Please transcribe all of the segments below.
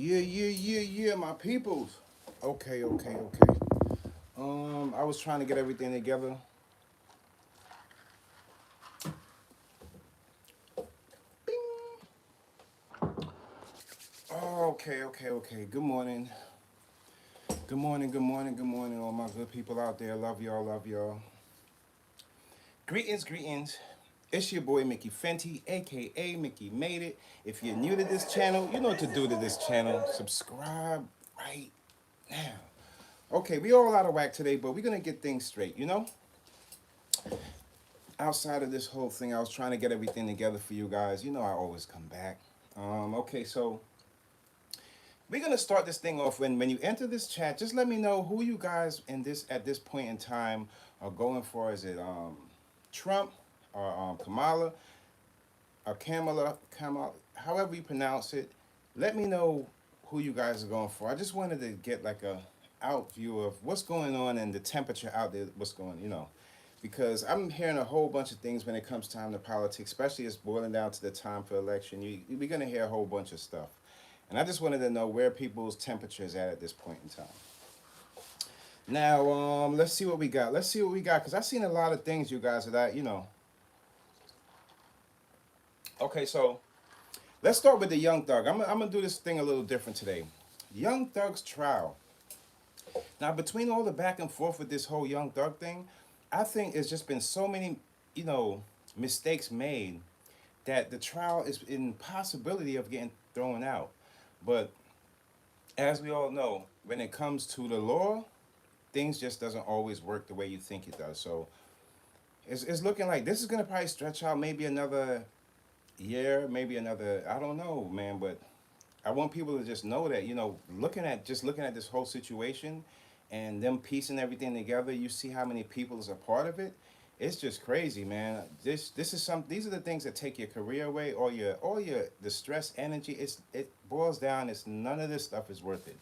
Yeah, my peoples. Okay. I was trying to get everything together. Okay. Good morning. Good morning, all my good people out there. Love y'all. Greetings. It's your boy Mickey Fenty, aka Mickey Made It. If you're new to this channel, you know what to do to this channel. Subscribe right now. Okay, we all out of whack today, but we're gonna get things straight. Outside of this whole thing, I was trying to get everything together for you guys. You know I always come back. Okay, so we're gonna start this thing off. When you enter this chat, just let me know who you guys in this at this point in time are going for. Is it Trump or Kamala or Kamala, however you pronounce it? Let me know who you guys are going for. I just wanted to get like a out view of what's going on and the temperature out there. What's going. Because I'm hearing a whole bunch of things when it comes time to politics, especially it's boiling down to the time for election. We're gonna hear a whole bunch of stuff. And I just wanted to know where people's temperature is at this point in time. Now, let's see what we got. Because I've seen a lot of things, you guys, that. Okay, so let's start with the Young Thug. I'm going to do this thing a little different today. Young Thug's trial. Now, between all the back and forth with this whole Young Thug thing, I think it's just been so many, mistakes made that the trial is in possibility of getting thrown out. But as we all know, when it comes to the law, things just doesn't always work the way you think it does. So it's looking like this is gonna probably stretch out maybe another year, maybe another, I don't know, man. But I want people to just know that looking at this whole situation and them piecing everything together, you see how many people is a part of it. It's just crazy, man. This is some. These are the things that take your career away, all your the stress, energy. It boils down. It's none of this stuff is worth it.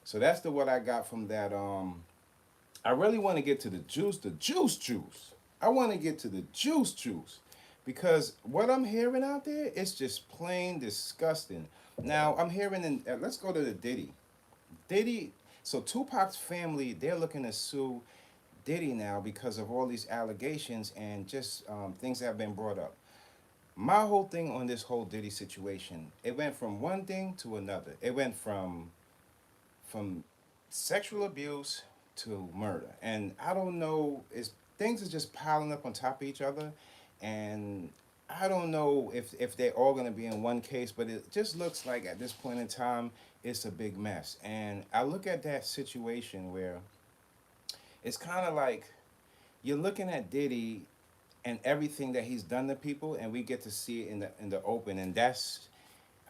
So that's the what I got from that. I really want to get to the juice. I want to get to the juice, because what I'm hearing out there is just plain disgusting. Now I'm hearing, let's go to the Diddy. So Tupac's family, they're looking to sue Diddy now because of all these allegations and just things that have been brought up. My whole thing on this whole Diddy situation, it went from one thing to another. It went from sexual abuse to murder, and I don't know. Is things are just piling up on top of each other, and I don't know if they're all going to be in one case, but it just looks like at this point in time it's a big mess. And I look at that situation where it's kind of like you're looking at Diddy and everything that he's done to people, and we get to see it in the open, and that's,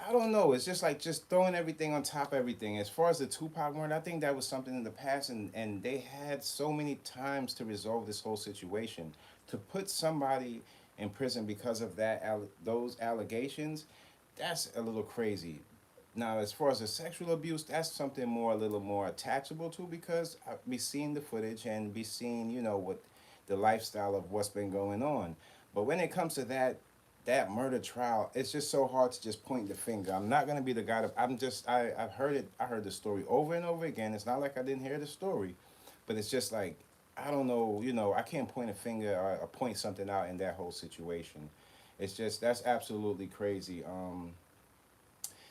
I don't know. It's just like just throwing everything on top of everything. As far as the Tupac murder, I think that was something in the past, and they had so many times to resolve this whole situation. To put somebody in prison because of those allegations, that's a little crazy. Now, as far as the sexual abuse, that's something a little more attachable to, because we seen the footage and we seen, what the lifestyle of what's been going on. But when it comes to that murder trial, it's just so hard to just point the finger. I'm not gonna be the guy to. I've heard it. I heard the story over and over again. It's not like I didn't hear the story, but it's just like I don't know. I can't point a finger or point something out in that whole situation. It's just that's absolutely crazy.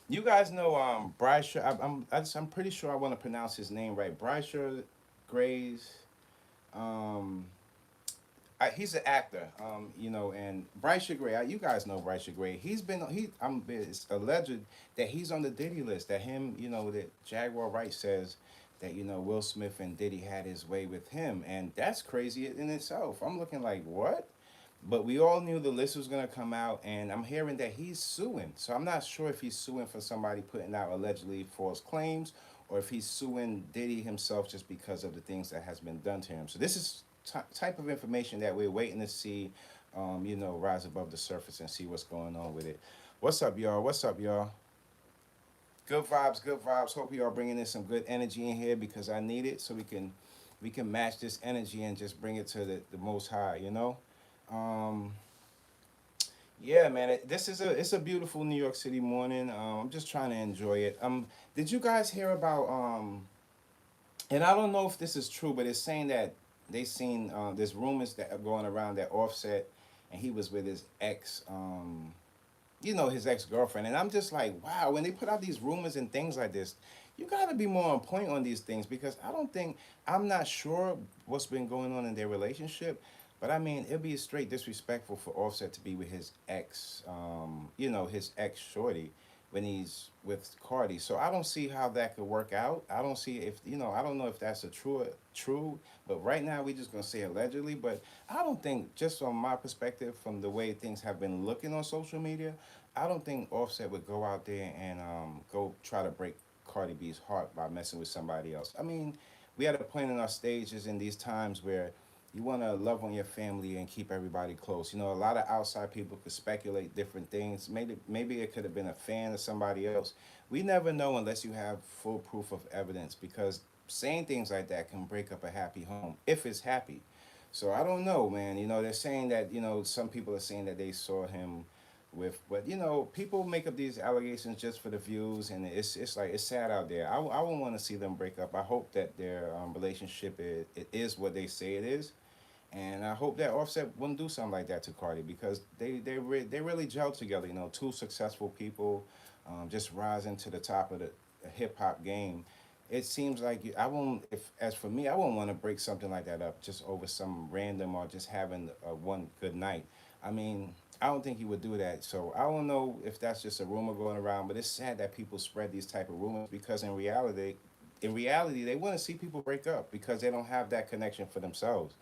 You guys know Bryshere. I'm pretty sure I want to pronounce his name right. Bryshere Grays. Um, he's an actor, and Bryshere Gray. You guys know Bryshere Gray. It's alleged that he's on the Diddy list. That that Jaguar Wright says that Will Smith and Diddy had his way with him, and that's crazy in itself. I'm looking like what, but we all knew the list was gonna come out, and I'm hearing that he's suing. So I'm not sure if he's suing for somebody putting out allegedly false claims, or if he's suing Diddy himself just because of the things that has been done to him. So this is type of information that we're waiting to see, rise above the surface and see what's going on with it. What's up, y'all? Good vibes, good vibes. Hope y'all bringing in some good energy in here, because I need it, so we can match this energy and just bring it to the most high. Um, Yeah, man. This is a beautiful New York City morning. I'm just trying to enjoy it. Did you guys hear about and I don't know if this is true, but it's saying that they seen there's rumors that are going around that Offset and he was with his ex his ex girlfriend, and I'm just like, wow. When they put out these rumors and things like this, you got to be more on point on these things because I don't think I'm not sure what's been going on in their relationship, but I mean it'd be straight disrespectful for Offset to be with his ex, his ex shorty when he's with Cardi. So I don't see how that could work out. I don't see if I don't know if that's a true, but right now we just gonna say allegedly. But I don't think, just from my perspective, from the way things have been looking on social media, I don't think Offset would go out there and go try to break Cardi B's heart by messing with somebody else. I mean, we had a point in our stages in these times where you want to love on your family and keep everybody close. A lot of outside people could speculate different things. Maybe it could have been a fan of somebody else. We never know unless you have full proof of evidence because saying things like that can break up a happy home if it's happy. So I don't know, man. They're saying that, some people are saying that they saw him with, but people make up these allegations just for the views, and it's like it's sad out there. I wouldn't want to see them break up. I hope that their relationship is what they say it is, and I hope that Offset wouldn't do something like that to Cardi because they really gel together. Two successful people, just rising to the top of the hip hop game. It seems like I won't. If as for me, I won't want to break something like that up just over some random or just having one good night. I mean, I don't think he would do that. So I don't know if that's just a rumor going around, but it's sad that people spread these type of rumors because in reality, they want to see people break up because they don't have that connection for themselves.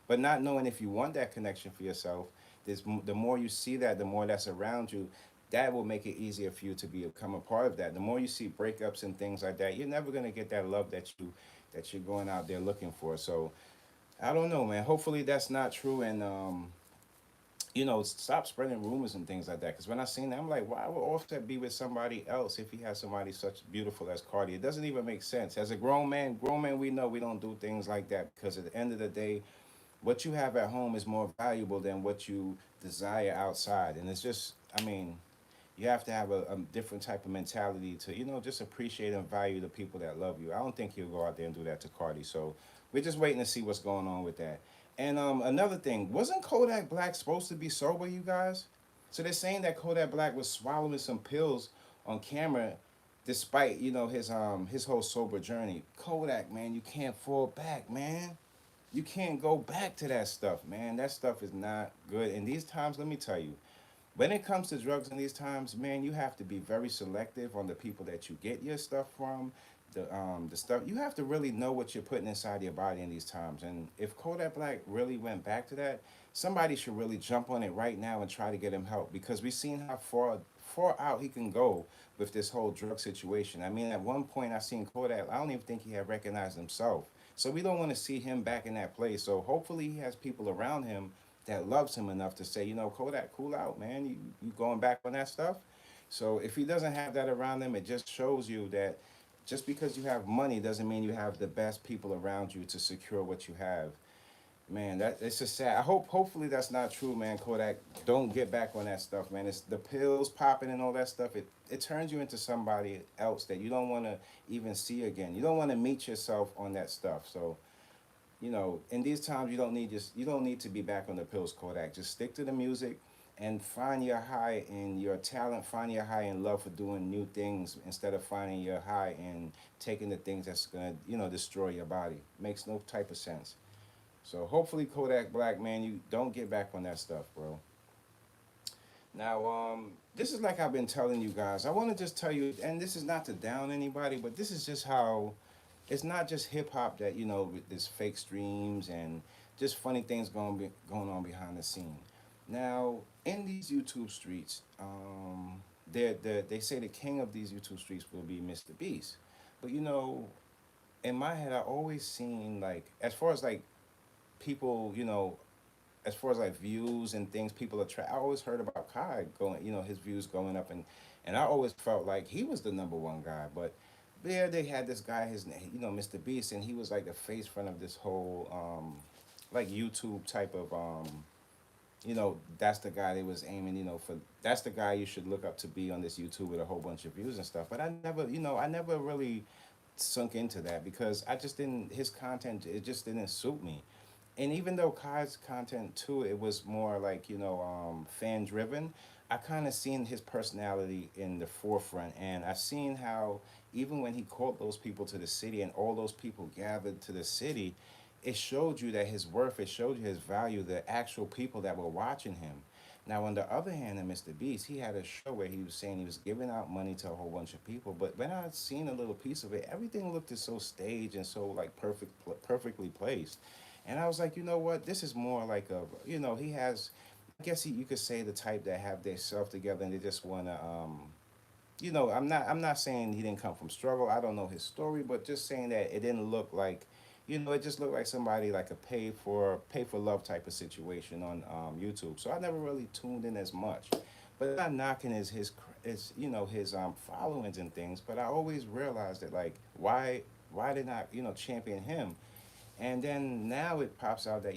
But not knowing if you want that connection for yourself, the more you see that, the more that's around you, that will make it easier for you to become a part of that. The more you see breakups and things like that, you're never gonna get that love that you're going out there looking for. So I don't know, man. Hopefully that's not true, and stop spreading rumors and things like that. Because when I seen that, I'm like, why would Offset be with somebody else if he has somebody such beautiful as Cardi? It doesn't even make sense. As a grown man, we know we don't do things like that because at the end of the day, what you have at home is more valuable than what you desire outside. And it's just, I mean, you have to have a different type of mentality to, just appreciate and value the people that love you. I don't think he'll go out there and do that to Cardi. So we're just waiting to see what's going on with that. And another thing, wasn't Kodak Black supposed to be sober, you guys? So they're saying that Kodak Black was swallowing some pills on camera despite, his whole sober journey. Kodak, man, you can't fall back, man. You can't go back to that stuff, man. That stuff is not good. In these times, let me tell you, when it comes to drugs in these times, man, you have to be very selective on the people that you get your stuff from. The stuff you have to really know what you're putting inside your body in these times. And if Kodak Black really went back to that, somebody should really jump on it right now and try to get him help because we've seen how far out he can go with this whole drug situation. I mean, at one point I seen Kodak. I don't even think he had recognized himself. So we don't want to see him back in that place. So hopefully he has people around him that loves him enough to say, Kodak, cool out, man. You going back on that stuff. So if he doesn't have that around him, it just shows you that just because you have money doesn't mean you have the best people around you to secure what you have. Man, that it's just sad. Hopefully that's not true, man. Kodak, don't get back on that stuff, man. It's the pills popping and all that stuff. It turns you into somebody else that you don't want to even see again. You don't want to meet yourself on that stuff. So in these times, you don't need to be back on the pills, Kodak. Just stick to the music and find your high in your talent. Find your high in love for doing new things instead of finding your high in taking the things that's gonna destroy your body. Makes no type of sense. So hopefully Kodak Black, man, you don't get back on that stuff, bro. Now, this is like I've been telling you guys. I want to just tell you, and this is not to down anybody, but this is just how it's not just hip hop that with this fake streams and just funny things going on behind the scene. Now, in these YouTube streets, they say the king of these YouTube streets will be Mr. Beast, but in my head, I always seen like as far as like people, as far as like views and things people attract. I always heard about Kai going, his views going up, and I always felt like he was the number one guy. But there they had this guy, his name, Mr. Beast, and he was like the face front of this whole like YouTube type of that's the guy they was aiming, for that's the guy you should look up to be on this YouTube with a whole bunch of views and stuff. But I never really sunk into that because I just didn't his content it just didn't suit me. And even though Kai's content too, it was more like fan driven. I kind of seen his personality in the forefront, and I've seen how even when he called those people to the city, and all those people gathered to the city, it showed you that his worth, it showed you his value, the actual people that were watching him. Now, on the other hand, in Mr. Beast, he had a show where he was saying he was giving out money to a whole bunch of people. But when I seen a little piece of it, everything looked so staged and so like perfectly placed. And I was like, you know what? This is more like he has, I guess you could say the type that have their self together and they just want to, I'm not saying he didn't come from struggle. I don't know his story, but just saying that it didn't look like, it just looked like somebody like a pay for love type of situation on YouTube. So I never really tuned in as much. But I'm not knocking his followings and things. But I always realized that like why did not champion him? And then now it pops out that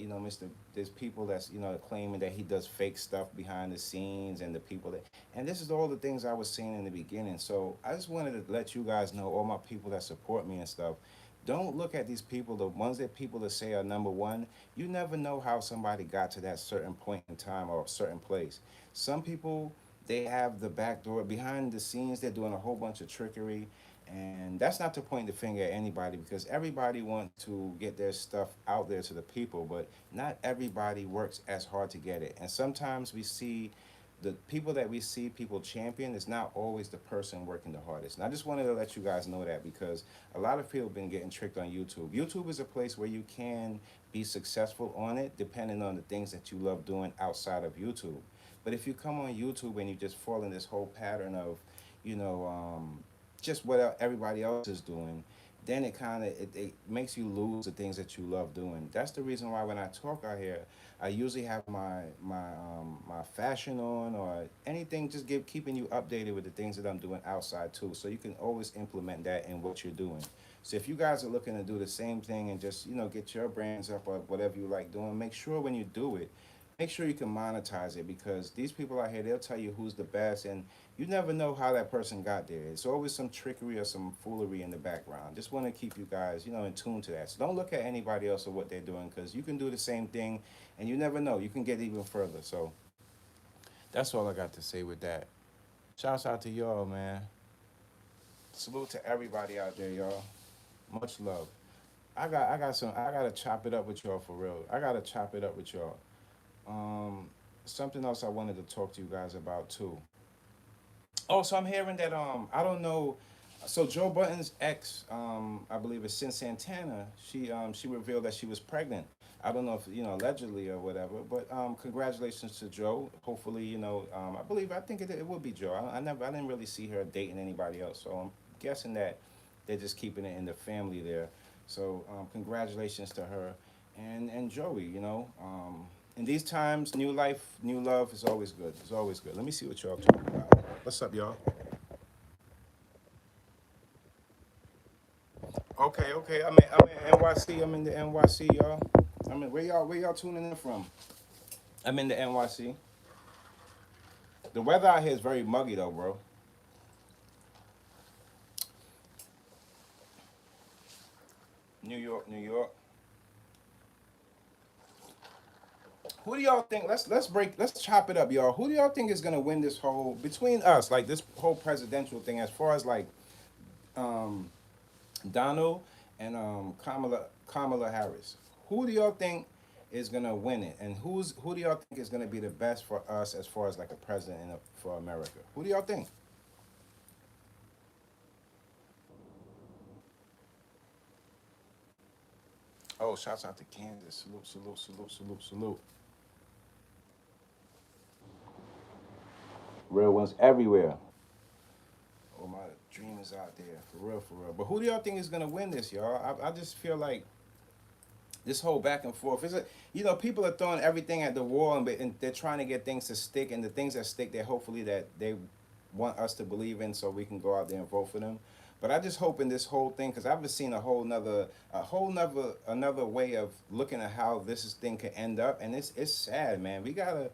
there's people that's claiming that he does fake stuff behind the scenes, and the people that, and this is all the things I was saying in the beginning. So I just wanted to let you guys know, all my people that support me and stuff, don't look at these people, the ones that people that say are number one. You never know how somebody got to that certain point in time or a certain place. Some people, they have the back door behind the scenes. They're doing a whole bunch of trickery, and that's not to point the finger at anybody because everybody wants to get their stuff out there to the people, but not everybody works as hard to get it. And sometimes we see the people that we see people champion is not always the person working the hardest. And I just wanted to let you guys know that because a lot of people have been getting tricked on YouTube. YouTube is a place where you can be successful on it depending on the things that you love doing outside of YouTube. But if you come on YouTube and you just fall in this whole pattern of, you know, just what everybody else is doing, then it makes you lose the things that you love doing. That's the reason why when I talk out here, I usually have my fashion on or anything, just keeping you updated with the things that I'm doing outside too, so you can always implement that in what you're doing. So if you guys are looking to do the same thing and just get your brands up or whatever you like doing, make sure when you do it, make sure you can monetize it because these people out here, they'll tell you who's the best, and you never know how that person got there. It's always some trickery or some foolery in the background. Just want to keep you guys, in tune to that. So don't look at anybody else or what they're doing because you can do the same thing, and you never know. You can get even further. So that's all I got to say with that. Shouts out to y'all, man. Salute to everybody out there, y'all. Much love. I gotta chop it up with y'all for real. I gotta chop it up with y'all. Um, Something else I wanted to talk to you guys about too. Oh, so I'm hearing that I don't know. So Joe Budden's ex, I believe it's Santana. She revealed that she was pregnant. I don't know if allegedly or whatever, but congratulations to Joe. Hopefully I think it would be Joe. I didn't really see her dating anybody else, so I'm guessing that they're just keeping it in the family there. So congratulations to her and Joey. In these times, new life, new love is always good. It's always good. Let me see what y'all talking about. What's up, y'all? Okay, okay. I'm in NYC. I'm in the NYC, y'all. Where y'all tuning in from? I'm in the NYC. The weather out here is very muggy though, bro. New York, New York. Who do y'all think? Let's chop it up, y'all. Who do y'all think is gonna win this whole between us, like this whole presidential thing, as far as like um Donald and Kamala Harris? Who do y'all think is gonna win it, and who do y'all think is gonna be the best for us as far as like a president for America? Who do y'all think? Oh, shouts out to Kansas. Salute, salute, salute, salute, salute. Real ones everywhere. Oh, my dreamers out there, for real, for real. But who do y'all think is gonna win this, y'all? I just feel like this whole back and forth is people are throwing everything at the wall, and they're trying to get things to stick, and the things that stick, they hopefully that they want us to believe in, so we can go out there and vote for them. But I just hope in this whole thing, because I've seen another way of looking at how thing could end up, and it's sad, man. We gotta,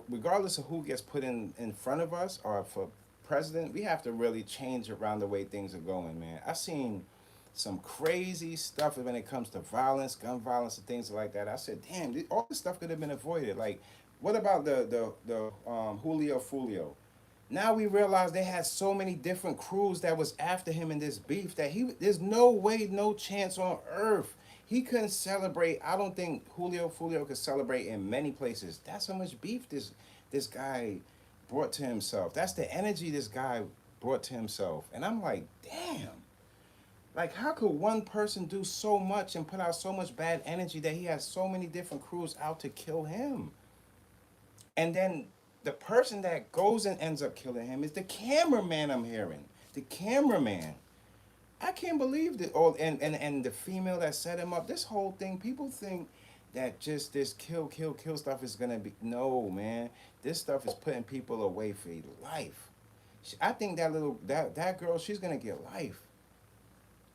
regardless of who gets put in front of us or for president, we have to really change around the way things are going, man. I've seen some crazy stuff when it comes to violence, gun violence, and things like that. I said, damn, all this stuff could have been avoided. Like, what about the Julio Foolio? Now we realize they had so many different crews that was after him in this beef that there's no way, no chance on earth he couldn't celebrate. I don't think Julio Foolio could celebrate in many places. That's how much beef this guy brought to himself. That's the energy this guy brought to himself. And I'm like, damn. Like, how could one person do so much and put out so much bad energy that he has so many different crews out to kill him? And then the person that goes and ends up killing him is the cameraman, I'm hearing. The cameraman. I can't believe that. Oh, and the female that set him up. This whole thing, people think that just this kill stuff is gonna be. No, man. This stuff is putting people away for life. I think that girl, she's gonna get life.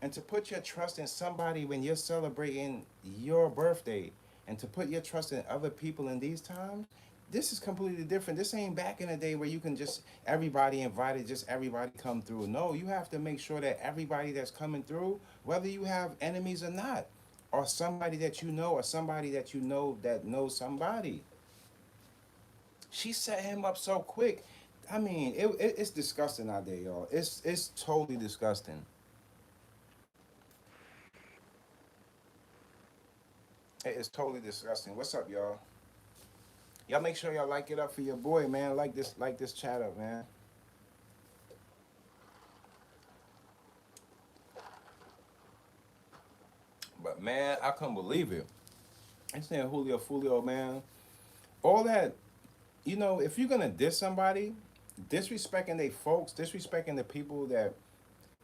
And to put your trust in somebody when you're celebrating your birthday, and to put your trust in other people in these times, this is completely different. This ain't back in the day where you can just everybody invited, just everybody come through. No, you have to make sure that everybody that's coming through, whether you have enemies or not, or somebody that you know, or somebody that you know that knows somebody. She set him up so quick. I mean, it's disgusting out there, y'all. It's totally disgusting. It is totally disgusting. What's up, y'all? Y'all make sure y'all like it up for your boy, man. Like this chat up, man. But man, I couldn't believe it. I'm saying Julio Fulio, man. All that, if you're gonna diss somebody, disrespecting they folks, disrespecting the people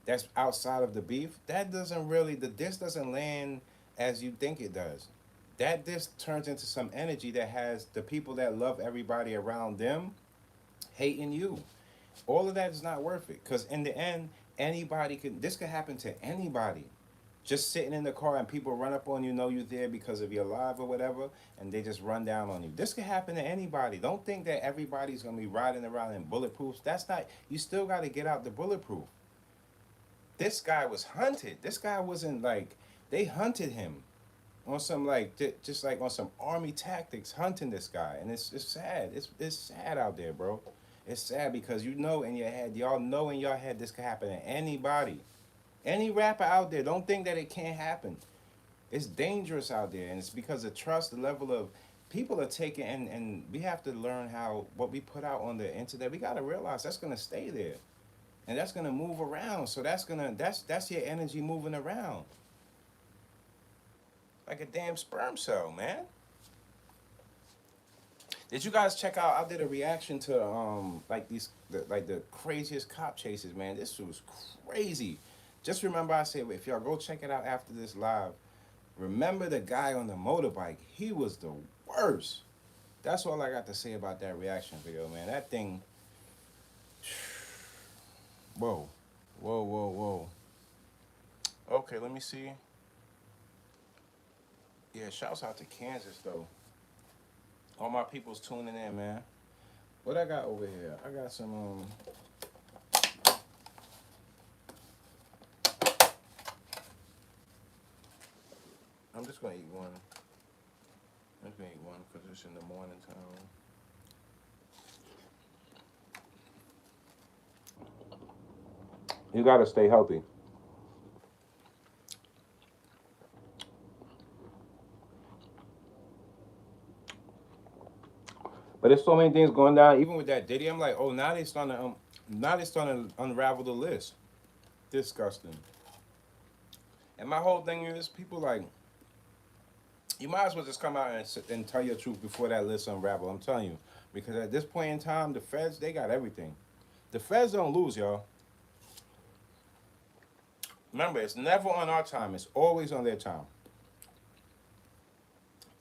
that's outside of the beef, that doesn't really the diss doesn't land as you think it does. That diss turns into some energy that has the people that love everybody around them hating you. All of that is not worth it. Because in the end, this could happen to anybody. Just sitting in the car and people run up on you, know you're there because of your live or whatever, and they just run down on you. This could happen to anybody. Don't think that everybody's gonna be riding around in bulletproofs. That's not. You still got to get out the bulletproof. This guy was hunted. This guy wasn't like they hunted him on some like just like on some army tactics hunting this guy, and it's sad. It's sad out there, bro. It's sad because in your head, y'all know in your head this could happen to anybody. Any rapper out there, don't think that it can't happen. It's dangerous out there, and it's because of trust, the level of people are taking, and we have to learn how what we put out on the internet. We gotta realize that's gonna stay there, and that's gonna move around. So that's your energy moving around like a damn sperm cell, man. Did you guys check out? I did a reaction to the craziest cop chases, man. This was crazy. Just remember, I said if y'all go check it out after this live, remember the guy on the motorbike. He was the worst. That's all I got to say about that reaction video, man. That thing. Whoa, whoa. Okay, let me see. Yeah, shouts out to Kansas though. All my people's tuning in, man. What I got over here? I got some I'm just gonna eat one. I'm just gonna eat one because it's in the morning time. You gotta stay healthy. But there's so many things going down. Even with that Diddy, I'm like, oh, now they starting to unravel the list. Disgusting. And my whole thing is, people like, you might as well just come out and tell your truth before that list unravel. I'm telling you, because at this point in time, the feds they got everything. The feds don't lose, y'all. Remember, it's never on our time. It's always on their time.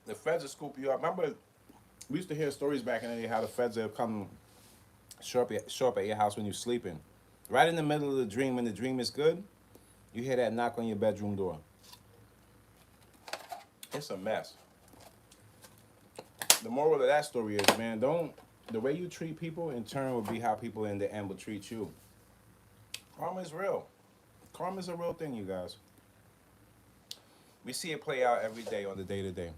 The feds will scoop you up. Remember, we used to hear stories back in the day how the feds will come show up at your house when you're sleeping, Right in the middle of the dream, when the dream is good, you hear that knock on your bedroom door. It's a mess. The moral of that story is, man, don't the way you treat people in turn will be how people in the end will treat you. Karma is real. Karma is a real thing, you guys. We see it play out every day on the day to day.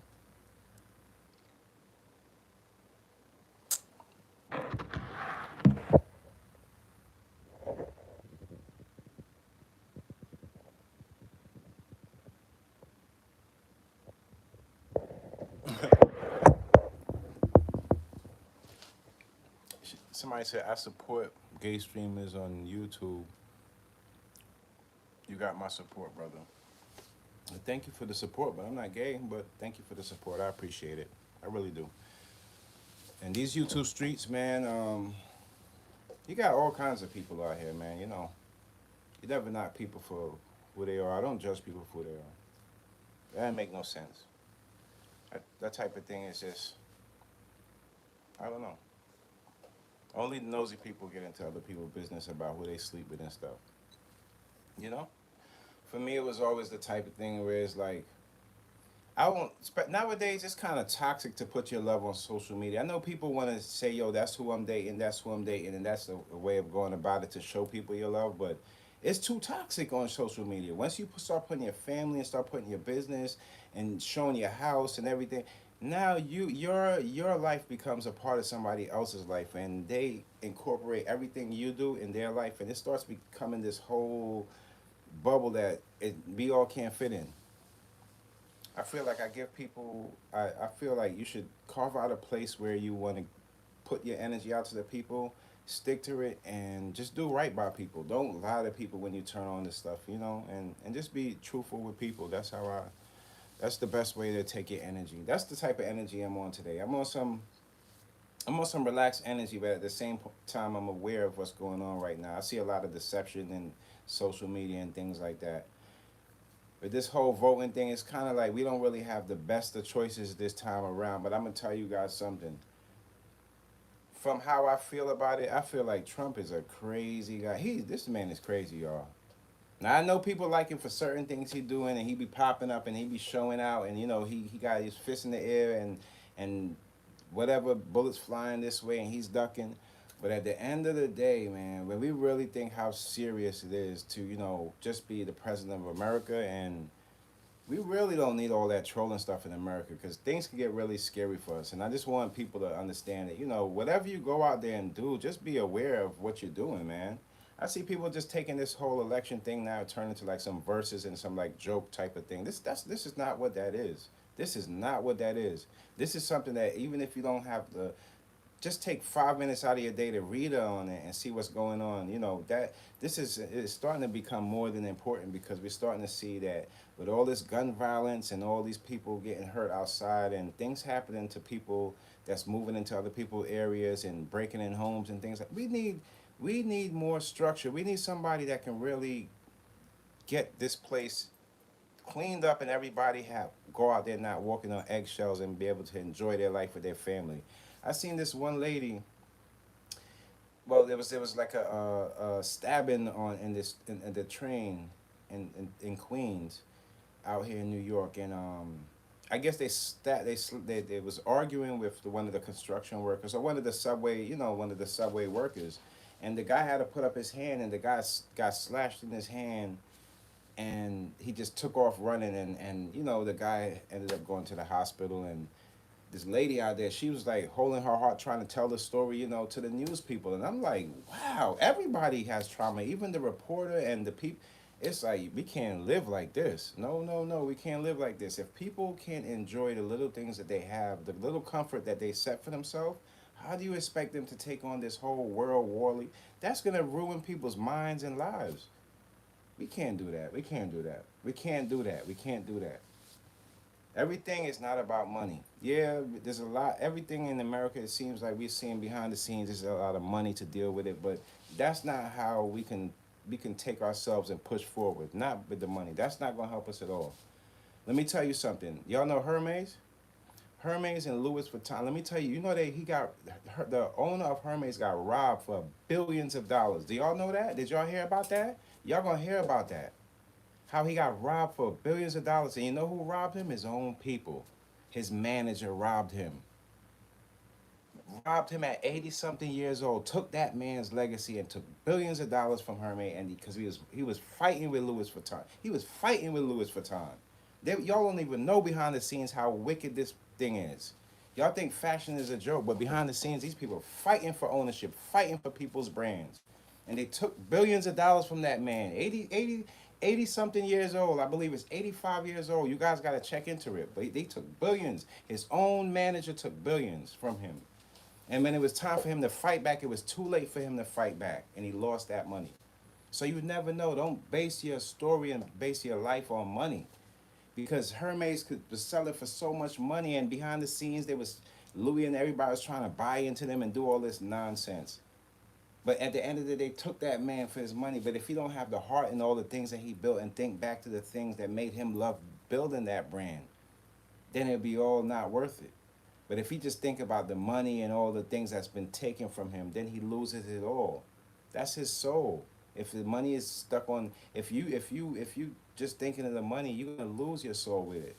Somebody said, I support gay streamers on YouTube. You got my support, brother. Thank you for the support, but I'm not gay, but thank you for the support. I appreciate it. I really do. And these YouTube streets, man, you got all kinds of people out here, man. You know, you never knock people for who they are. I don't judge people for who they are. That doesn't make no sense. That type of thing is just, I don't know. Only nosy people get into other people's business about who they sleep with and stuff. You know? For me, it was always the type of thing where it's like, I won't. Nowadays, it's kind of toxic to put your love on social media. I know people want to say, "Yo, that's who I'm dating. That's who I'm dating," and that's a way of going about it to show people your love. But it's too toxic on social media. Once you start putting your family and start putting your business and showing your house and everything, now your life becomes a part of somebody else's life, and they incorporate everything you do in their life, and it starts becoming this whole bubble that we all can't fit in. I feel like I give people, I feel like you should carve out a place where you want to put your energy out to the people, stick to it, and just do right by people. Don't lie to people when you turn on this stuff, you know, and just be truthful with people. That's the best way to take your energy. That's the type of energy I'm on today. I'm on some relaxed energy, but at the same time, I'm aware of what's going on right now. I see a lot of deception in social media and things like that. But this whole voting thing is kind of like we don't really have the best of choices this time around. But I'm gonna tell you guys something. From how I feel about it, I feel like Trump is a crazy guy. This man is crazy, y'all. Now I know people like him for certain things he doing, and he be popping up and he be showing out, and you know he got his fist in the air and whatever bullets flying this way, and he's ducking. But at the end of the day, man, when we really think how serious it is to just be the president of America, and we really don't need all that trolling stuff in America because things can get really scary for us. And I just want people to understand that, whatever you go out there and do, just be aware of what you're doing, man. I see people just taking this whole election thing now, turn into like some verses and some like joke type of thing. This is not what that is. This is not what that is. This is something that even if you don't have the just take 5 minutes out of your day to read on it and see what's going on. That this is starting to become more than important because we're starting to see that with all this gun violence and all these people getting hurt outside and things happening to people that's moving into other people's areas and breaking in homes and things like we need more structure. We need somebody that can really get this place cleaned up and everybody have go out there not walking on eggshells and be able to enjoy their life with their family. I seen this one lady. Well, there was like a stabbing in the train in Queens, out here in New York, and I guess they was arguing with one of the construction workers or one of the subway workers, and the guy had to put up his hand, and the guy got slashed in his hand, and he just took off running, and the guy ended up going to the hospital, and this lady out there, she was like holding her heart, trying to tell the story, to the news people. And I'm like, wow, everybody has trauma, even the reporter and the people. It's like, we can't live like this. No, no, no, we can't live like this. If people can't enjoy the little things that they have, the little comfort that they set for themselves, how do you expect them to take on this whole world war? That's going to ruin people's minds and lives. We can't do that. We can't do that. We can't do that. We can't do that. Everything is not about money. Yeah, there's a lot. Everything in America, it seems like we're seeing behind the scenes. There's a lot of money to deal with it, but that's not how we can take ourselves and push forward. Not with the money. That's not gonna help us at all. Let me tell you something. Y'all know Hermès? Hermes and Louis Vuitton. Let me tell you, you know that the owner of Hermes got robbed for billions of dollars. Do y'all know that? Did y'all hear about that? Y'all gonna hear about that? How he got robbed for billions of dollars, and you know who robbed him? His own people. His manager robbed him. Robbed him at 80 something years old. Took that man's legacy and took billions of dollars from Hermes, and because he was fighting with Louis Vuitton. He was fighting with Louis Vuitton. Y'all don't even know behind the scenes how wicked this thing is. Y'all think fashion is a joke, but behind the scenes, these people are fighting for ownership, fighting for people's brands. And they took billions of dollars from that man. 80 something years old. I believe it's 85 years old. You guys got to check into it. But they took billions. His own manager took billions from him. And when it was time for him to fight back, it was too late for him to fight back. And he lost that money. So you never know. Don't base your story and base your life on money. Because Hermes was selling for so much money, and behind the scenes, there was Louis and everybody was trying to buy into them and do all this nonsense. But at the end of the day, took that man for his money. But if he don't have the heart and all the things that he built and think back to the things that made him love building that brand, then it'll be all not worth it. But if he just think about the money and all the things that's been taken from him, then he loses it all. That's his soul. If the money is stuck on, if you just thinking of the money, you're gonna lose your soul with it.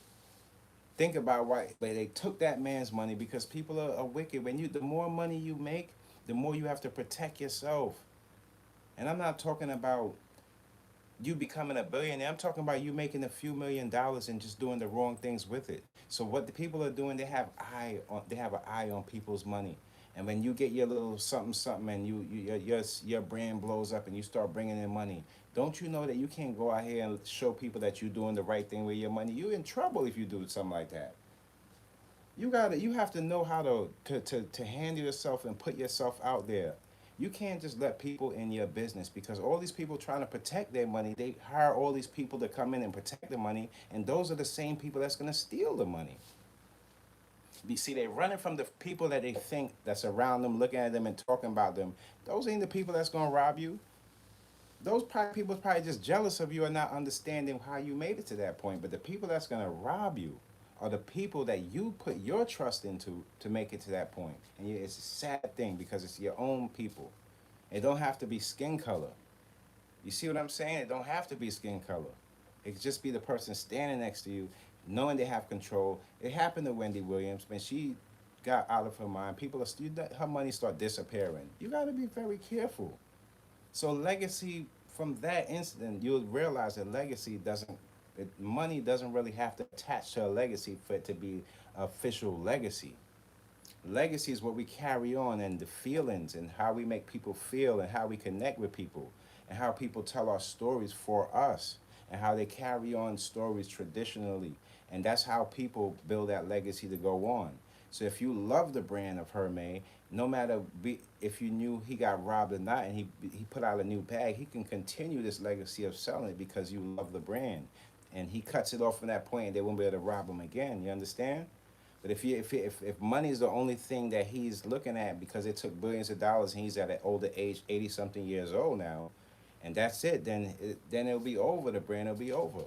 Think about why they took that man's money, because people are wicked. The more money you make, the more you have to protect yourself. And I'm not talking about you becoming a billionaire. I'm talking about you making a few $1,000,000 and just doing the wrong things with it. So what the people are doing, they have an eye on people's money. And when you get your little something something and your brand blows up and you start bringing in money, don't you know that you can't go out here and show people that you're doing the right thing with your money? You're in trouble if you do something like that. You have to know how to handle yourself and put yourself out there. You can't just let people in your business, because all these people trying to protect their money, they hire all these people to come in and protect the money, and those are the same people that's going to steal the money. You see, they're running from the people that they think that's around them, looking at them and talking about them. Those ain't the people that's going to rob you. Those people probably just jealous of you and not understanding how you made it to that point. But the people that's going to rob you are the people that you put your trust into to make it to that point. And it's a sad thing, because it's your own people. It don't have to be skin color. You see what I'm saying? It don't have to be skin color. It could just be the person standing next to you, knowing they have control. It happened to Wendy Williams. When she got out of her mind, her money start disappearing. You got to be very careful. So legacy, from that incident, you'll realize that money doesn't really have to attach to a legacy for it to be official legacy. Legacy is what we carry on, and the feelings and how we make people feel and how we connect with people and how people tell our stories for us and how they carry on stories traditionally. And that's how people build that legacy to go on. So if you love the brand of Hermès, no matter if you knew he got robbed or not, and he put out a new bag, he can continue this legacy of selling it because you love the brand. And he cuts it off from that point, and they won't be able to rob him again. You understand? But if money is the only thing that he's looking at, because it took billions of dollars and he's at an older age, 80 something years old now, and that's it, then it'll be over. The brand will be over.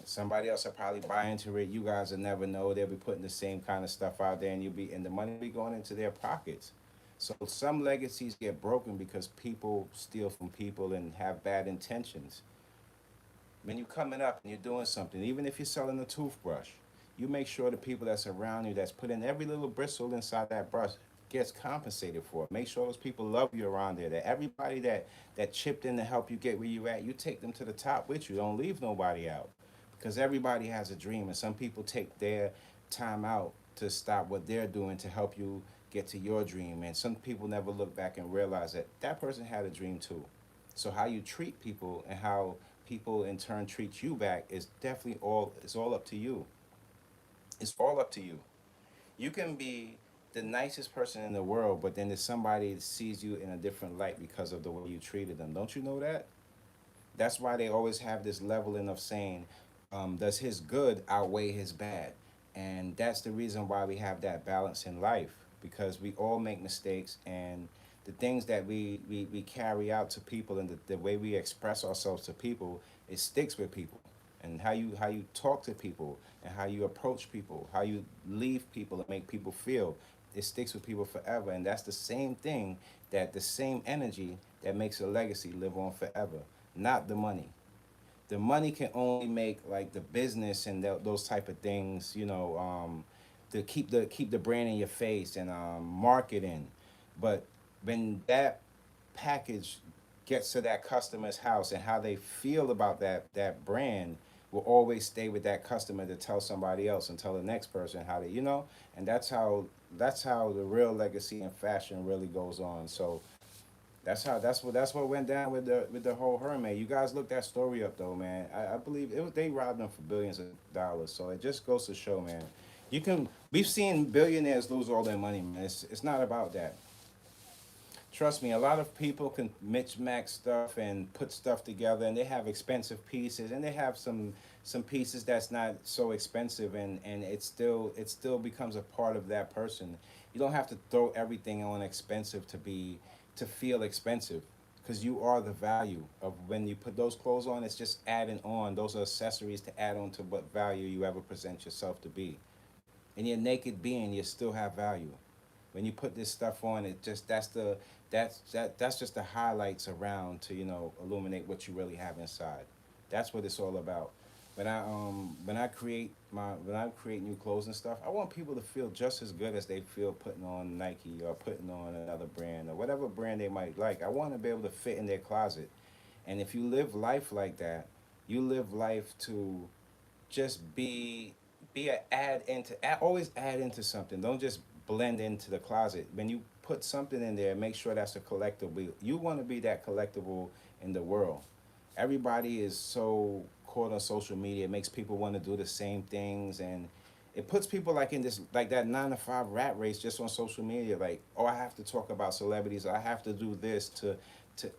Somebody else will probably buy into it. You guys will never know. They'll be putting the same kind of stuff out there, and the money will be going into their pockets. So some legacies get broken because people steal from people and have bad intentions. When you're coming up and you're doing something, even if you're selling a toothbrush, you make sure the people that's around you, that's putting every little bristle inside that brush, gets compensated for it. Make sure those people love you around there. That everybody that chipped in to help you get where you at, you take them to the top with you. Don't leave nobody out. Because everybody has a dream, and some people take their time out to stop what they're doing to help you get to your dream. And some people never look back and realize that that person had a dream too. So how you treat people and how people in turn treat you back is definitely it's all up to you. It's all up to you. You can be the nicest person in the world, but then there's somebody that sees you in a different light because of the way you treated them. Don't you know that? That's why they always have this leveling of saying, does his good outweigh his bad? And that's the reason why we have that balance in life, because we all make mistakes, and the things that we carry out to people and the way we express ourselves to people, it sticks with people. and how you talk to people and how you approach people, how you leave people and make people feel. It sticks with people forever, and that's the same thing, that the same energy that makes a legacy live on forever, not the money. The money can only make like the business and those type of things, to keep the brand in your face and marketing. But when that package gets to that customer's house and how they feel about that brand will always stay with that customer to tell somebody else and tell the next person how they. And that's how the real legacy in fashion really goes on. So that's what went down with the whole Hermès. You guys look that story up though, man. I believe they robbed them for billions of dollars. So it just goes to show, man. We've seen billionaires lose all their money, man. It's not about that. Trust me, a lot of people can mix max stuff and put stuff together, and they have expensive pieces, and they have some pieces that's not so expensive, and it still becomes a part of that person. You don't have to throw everything on expensive to feel expensive, because you are the value of when you put those clothes on. It's just adding on. Those are accessories to add on to what value you ever present yourself to be. In your naked being, you still have value. When you put this stuff on, it just that's just the highlights around to illuminate what you really have inside. That's what it's all about. When I create new clothes and stuff, I want people to feel just as good as they feel putting on Nike or putting on another brand or whatever brand they might like. I want to be able to fit in their closet. And if you live life like that, you live life to just be a always add into something. Don't just blend into the closet. When you put something in there, make sure that's a collectible. You want to be that collectible in the world. Everybody is so caught on social media. It makes people want to do the same things, and it puts people like in this like that 9 to 5 rat race just on social media. Like, oh, I have to talk about celebrities. I have to do this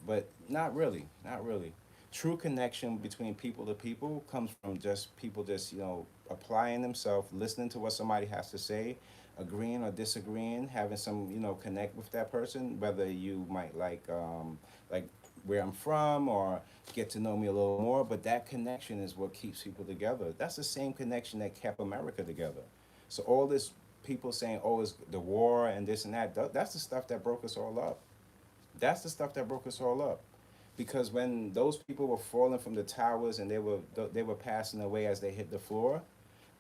but not really, not really. True connection between people to people comes from just people just applying themselves, listening to what somebody has to say, agreeing or disagreeing, having some connect with that person, whether you might like where I'm from or get to know me a little more. But that connection is what keeps people together. That's the same connection that kept America together. So all this people saying, oh, it's the war and this and that, that's the stuff that broke us all up. That's the stuff that broke us all up. Because when those people were falling from the towers and they were passing away as they hit the floor,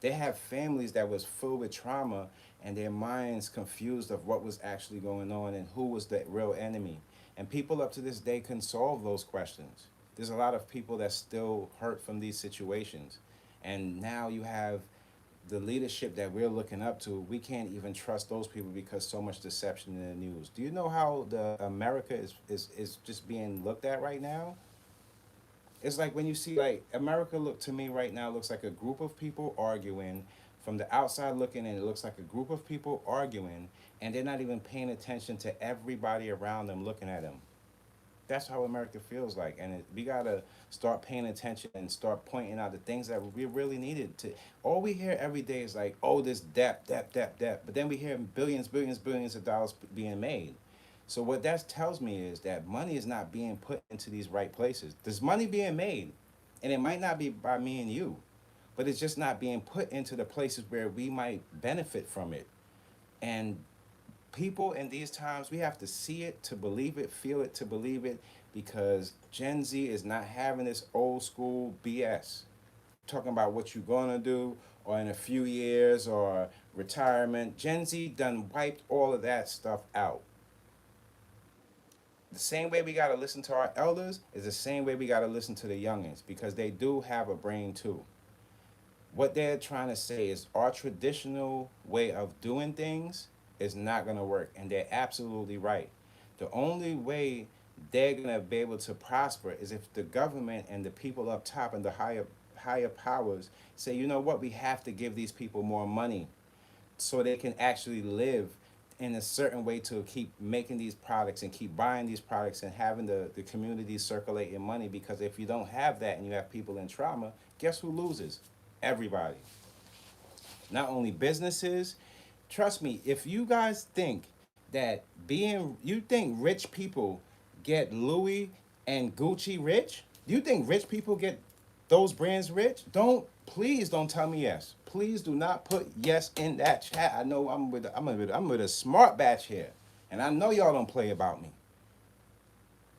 they have families that was filled with trauma and their minds confused of what was actually going on and who was the real enemy. And people up to this day can solve those questions. There's a lot of people that still hurt from these situations. And now you have the leadership that we're looking up to. We can't even trust those people because so much deception in the news. Do you know how the America is just being looked at right now? It's like when you see like America look to me right now looks like a group of people arguing. From the outside looking in, it looks like a group of people arguing, and they're not even paying attention to everybody around them looking at them. That's how America feels like, and we gotta start paying attention and start pointing out the things that we really needed to. All we hear every day is like, oh, this debt, but then we hear billions, billions, billions of dollars being made. So what that tells me is that money is not being put into these right places. There's money being made, and it might not be by me and you, but it's just not being put into the places where we might benefit from it. And people in these times, we have to see it to believe it, feel it to believe it, because Gen Z is not having this old school BS talking about what you're gonna do or in a few years or retirement. Gen Z done wiped all of that stuff out. The same way we gotta listen to our elders is the same way we gotta listen to the youngins, because they do have a brain too. What they're trying to say is our traditional way of doing things is not going to work, and they're absolutely right. The only way they're going to be able to prosper is if the government and the people up top and the higher powers say, you know what, we have to give these people more money so they can actually live in a certain way to keep making these products and keep buying these products and having the community circulating money. Because if you don't have that and you have people in trauma, guess who loses? Everybody. Not only businesses. Trust me, if you guys think that you think rich people get Louis and Gucci rich? Do you think rich people get Those brands rich? Please don't tell me yes. Please do not put yes in that chat. I know I'm with a smart batch here. And I know y'all don't play about me.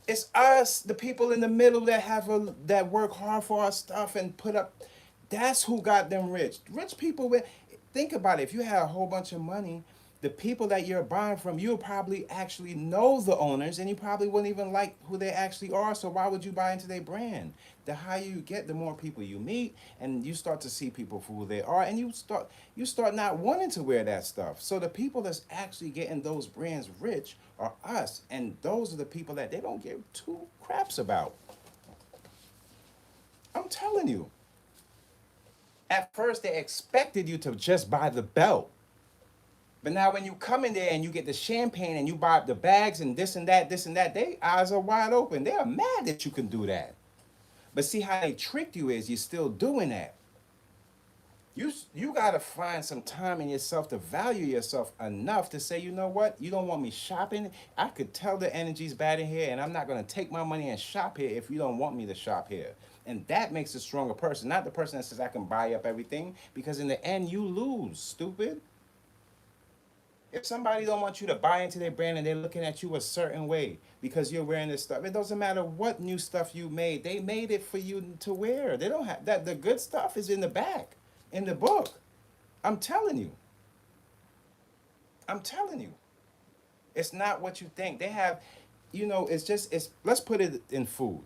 It's us, the people in the middle that work hard for our stuff and put up. That's who got them rich. Rich people with. Think about it. If you had a whole bunch of money, the people that you're buying from, you'll probably actually know the owners, and you probably wouldn't even like who they actually are. So why would you buy into their brand? The higher you get, the more people you meet, and you start to see people for who they are, and you start not wanting to wear that stuff. So the people that's actually getting those brands rich are us, and those are the people that they don't give two craps about. I'm telling you. At first, they expected you to just buy the belt. But now when you come in there and you get the champagne and you buy the bags and this and that, their eyes are wide open. They are mad that you can do that. But see how they tricked you is you're still doing that. You gotta find some time in yourself to value yourself enough to say, you know what, you don't want me shopping. I could tell the energy's bad in here, and I'm not gonna take my money and shop here if you don't want me to shop here. And that makes a stronger person, not the person that says I can buy up everything, because in the end you lose, stupid. If somebody don't want you to buy into their brand and they're looking at you a certain way because you're wearing this stuff, it doesn't matter what new stuff you made. They made it for you to wear. They don't have that. The good stuff is in the back, in the book. I'm telling you. I'm telling you. It's not what you think. They have, it's let's put it in food.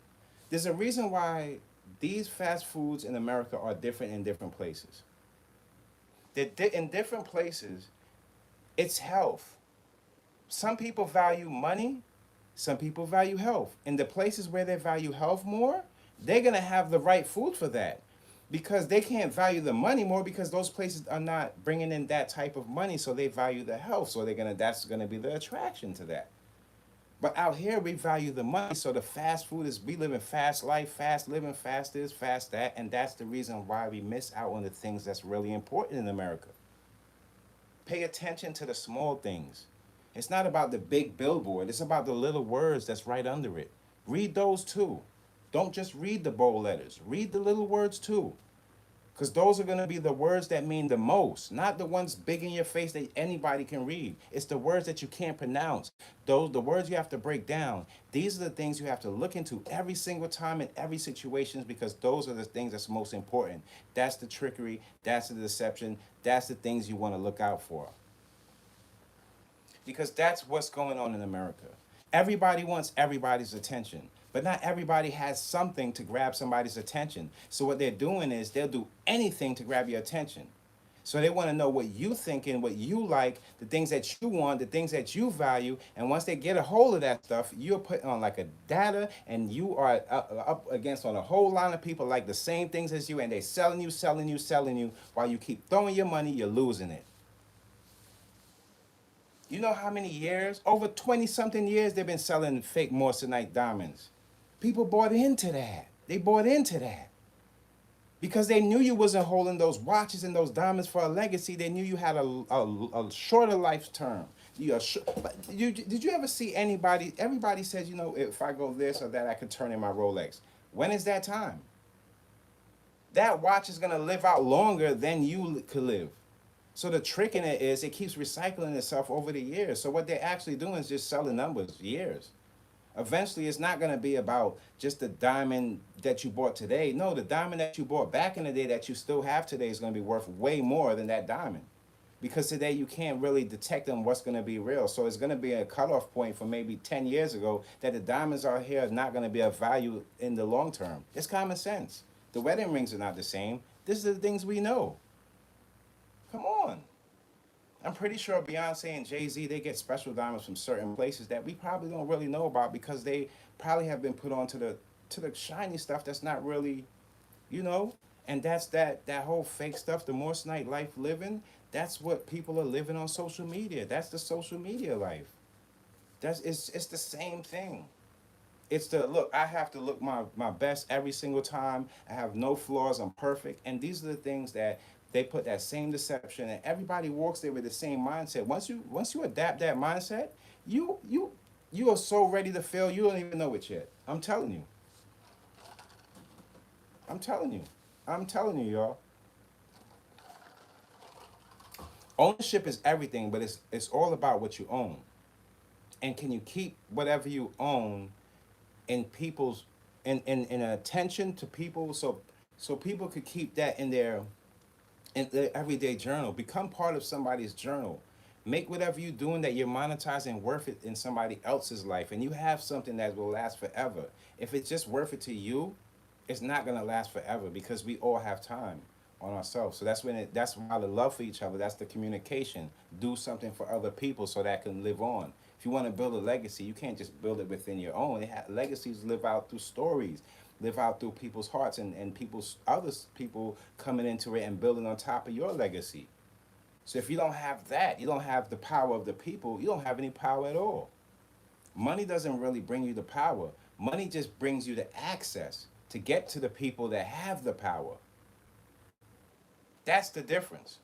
There's a reason why these fast foods in America are different in different places. In different places, it's health. Some people value money, some people value health. In the places where they value health more, they're going to have the right food for that because they can't value the money more because those places are not bringing in that type of money, so they value the health. So that's going to be the attraction to that. But out here, we value the money, so the fast food is we live in fast life, fast living, fast this, fast that, and that's the reason why we miss out on the things that's really important in America. Pay attention to the small things. It's not about the big billboard. It's about the little words that's right under it. Read those too. Don't just read the bold letters. Read the little words too. Because those are going to be the words that mean the most, not the ones big in your face that anybody can read. It's the words that you can't pronounce. The words you have to break down. These are the things you have to look into every single time in every situation because those are the things that's most important. That's the trickery. That's the deception. That's the things you want to look out for. Because that's what's going on in America. Everybody wants everybody's attention, but not everybody has something to grab somebody's attention. So what they're doing is they'll do anything to grab your attention. So they want to know what you thinking, what you like, the things that you want, the things that you value. And once they get a hold of that stuff, you're putting on like a data and you are up against on a whole line of people like the same things as you and they're selling you, selling you, selling you. While you keep throwing your money, you're losing it. You know how many years? Over 20 something years they've been selling fake moissanite diamonds. People bought into that. They bought into that. Because they knew you wasn't holding those watches and those diamonds for a legacy. They knew you had a shorter life term. Did you ever see anybody, everybody says, if I go this or that, I could turn in my Rolex. When is that time? That watch is going to live out longer than you could live. So the trick in it is it keeps recycling itself over the years. So what they're actually doing is just selling numbers, years. Eventually, it's not going to be about just the diamond that you bought today. No, the diamond that you bought back in the day that you still have today is going to be worth way more than that diamond. Because today you can't really detect on what's going to be real. So it's going to be a cutoff point for maybe 10 years ago that the diamonds out here are not going to be of value in the long term. It's common sense. The wedding rings are not the same. These are the things we know. Come on. I'm pretty sure Beyonce and Jay-Z, they get special diamonds from certain places that we probably don't really know about because they probably have been put on to the shiny stuff that's not really, and that's that whole fake stuff, the moissanite life living, that's what people are living on social media. That's the social media life. It's the same thing. It's the look, I have to look my best every single time. I have no flaws, I'm perfect. And these are the things that they put that same deception and everybody walks there with the same mindset. Once you adapt that mindset, you are so ready to fail, you don't even know it yet. I'm telling you. I'm telling you. I'm telling you, y'all. Ownership is everything, but it's all about what you own. And can you keep whatever you own in people's in attention to people, so people could keep that in their everyday journal. Become part of somebody's journal. Make whatever you're doing that you're monetizing worth it in somebody else's life, and you have something that will last forever. If it's just worth it to you, it's not gonna last forever because we all have time on ourselves. So that's why the love for each other. That's the communication. Do something for other people so that can live on. If you want to build a legacy, you can't just build it within your own. Legacies live out through stories, live out through people's hearts and people's others people coming into it and building on top of your legacy. So if you don't have that, you don't have the power of the people, you don't have any power at all. Money doesn't really bring you the power. Money just brings you the access to get to the people that have the power. That's the difference.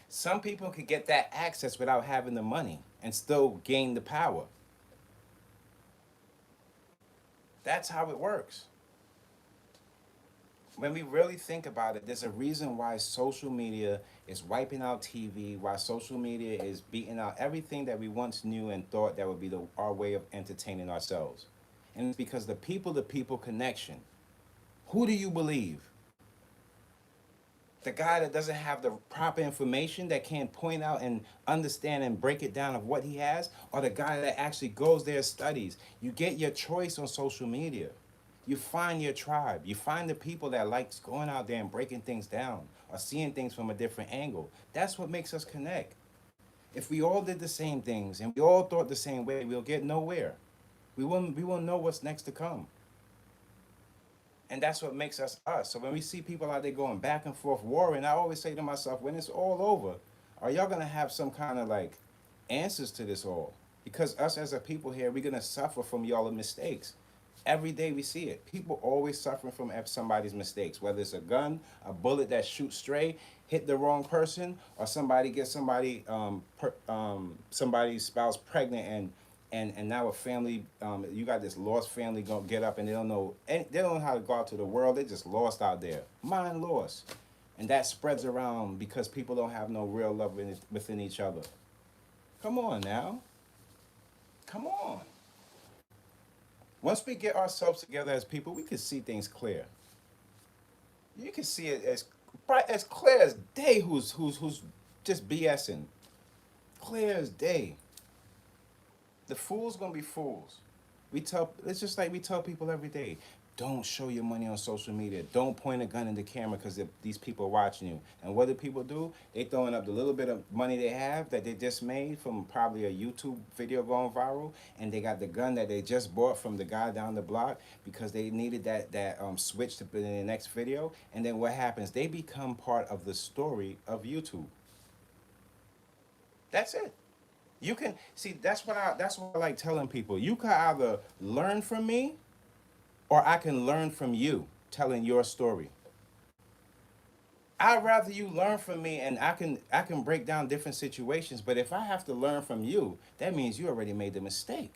Some people could get that access without having the money and still gain the power. That's how it works. When we really think about it, there's a reason why social media is wiping out TV, why social media is beating out everything that we once knew and thought that would be our way of entertaining ourselves. And it's because the people to people connection. Who do you believe? The guy that doesn't have the proper information, that can't point out and understand and break it down of what he has, or the guy that actually goes there and studies? You get your choice on social media. You find your tribe. You find the people that likes going out there and breaking things down or seeing things from a different angle. That's what makes us connect. If we all did the same things and we all thought the same way, we'll get nowhere. We won't know what's next to come. And that's what makes us us. So when we see people out there going back and forth warring, I always say to myself, when it's all over, are y'all gonna have some kind of like answers to this all? Because us as a people here, we're gonna suffer from y'all mistakes. Every day we see it. People always suffering from somebody's mistakes, whether it's a gun, a bullet that shoots stray, hit the wrong person, or somebody gets somebody's spouse pregnant and now a family, you got this lost family gonna get up and they don't know how to go out to the world. They just lost out there, mind lost, and that spreads around because people don't have no real love within each other. Come on now, come on. Once we get ourselves together as people, we can see things clear. You can see it as bright as clear as day. Who's just BSing? Clear as day. The fools gonna be fools. It's just like we tell people every day. Don't show your money on social media. Don't point a gun in the camera because these people are watching you. And what do people do? They throwing up the little bit of money they have that they just made from probably a YouTube video going viral, and they got the gun that they just bought from the guy down the block because they needed that switch to put in the next video. And then what happens? They become part of the story of YouTube. That's it. You can see that's what I like telling people. You can either learn from me or I can learn from you telling your story. I'd rather you learn from me and I can break down different situations, but if I have to learn from you, that means you already made the mistake.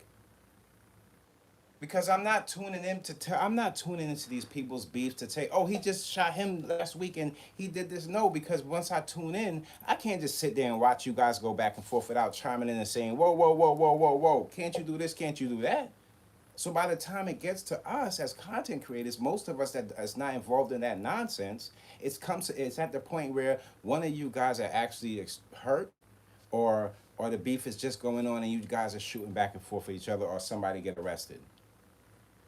Because I'm not tuning into these people's beefs to say, oh, he just shot him last week and he did this. No, because once I tune in, I can't just sit there and watch you guys go back and forth without chiming in and saying, whoa, whoa, whoa, whoa, whoa, whoa, can't you do this, can't you do that? So by the time it gets to us as content creators, most of us that is not involved in that nonsense, it's at the point where one of you guys are actually hurt, or the beef is just going on and you guys are shooting back and forth with each other, or somebody get arrested.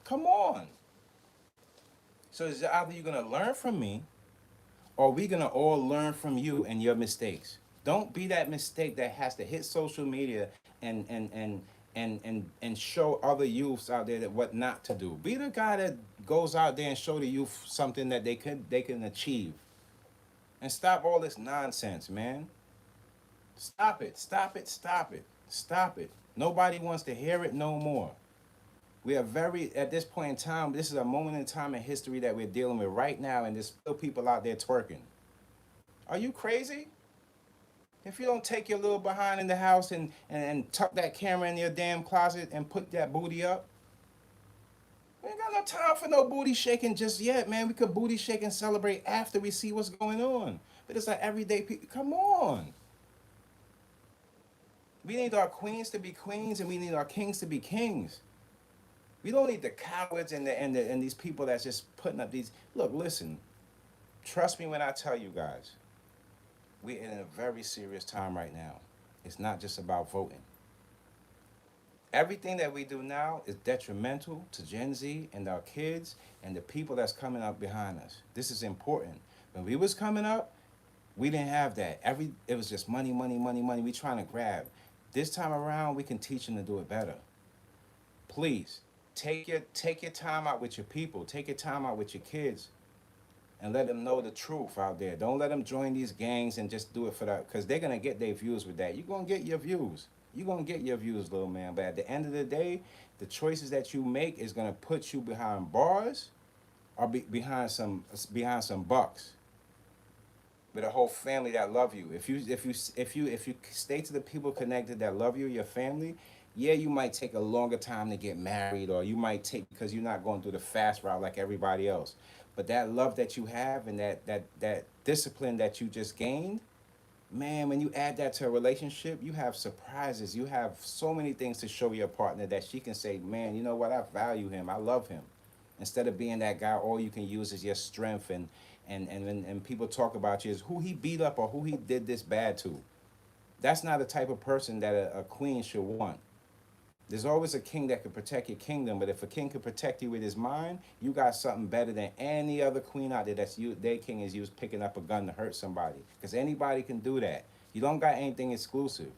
Come on. So it's either you're gonna learn from me, or we're gonna all learn from you and your mistakes. Don't be that mistake that has to hit social media and show other youths out there that what not to do. Be the guy that goes out there and show the youth something that they can achieve. And stop all this nonsense, man. Stop it. Stop it. Stop it. Stop it. Nobody wants to hear it no more. We are at this point in time, this is a moment in time in history that we're dealing with right now, and there's still people out there twerking. Are you crazy? If you don't take your little behind in the house and tuck that camera in your damn closet and put that booty up, we ain't got got time for no booty shaking just yet, man. We could booty shake and celebrate after we see what's going on. But it's like everyday people. Come on. We need our queens to be queens and we need our kings to be kings. We don't need the cowards and these people that's just putting up these. Look, listen. Trust me when I tell you guys, we're in a very serious time right now. It's not just about voting. Everything that we do now is detrimental to Gen Z and our kids and the people that's coming up behind us. This is important. When we was coming up, we didn't have that. It was just money, money, money, money. We trying to grab. This time around, we can teach them to do it better. Please take your time out with your people. Take your time out with your kids, and let them know the truth out there. Don't let them join these gangs and just do it for that, because they're gonna get their views with that. You're gonna get your views. You're gonna get your views, little man. But at the end of the day, the choices that you make is gonna put you behind bars or behind some bucks with a whole family that love you. If you stay to the people connected that love you, your family, yeah, you might take a longer time to get married, or you might take, because you're not going through the fast route like everybody else. But that love that you have and that discipline that you just gained, man, when you add that to a relationship, you have surprises. You have so many things to show your partner that she can say, man, you know what, I value him, I love him. Instead of being that guy, all you can use is your strength, and people talk about you as who he beat up or who he did this bad to. That's not the type of person that a queen should want. There's always a king that can protect your kingdom, but if a king can protect you with his mind, you got something better than any other queen out there that's you. Their king is used picking up a gun to hurt somebody, because anybody can do that. You don't got anything exclusive.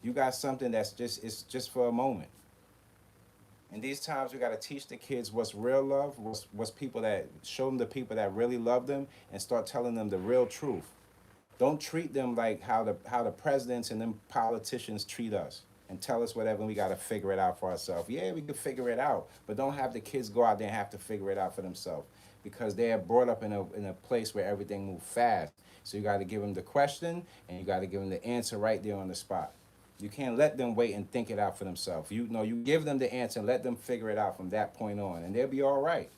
You got something that's it's just for a moment. In these times, we got to teach the kids what's real love, what's people that show them the people that really love them, and start telling them the real truth. Don't treat them like how the presidents and them politicians treat us and tell us whatever, and we got to figure it out for ourselves. Yeah, we can figure it out, but don't have the kids go out there and have to figure it out for themselves, because they are brought up in a place where everything moves fast. So you got to give them the question, and you got to give them the answer right there on the spot. You can't let them wait and think it out for themselves. You know, you give them the answer and let them figure it out from that point on, and they'll be all right,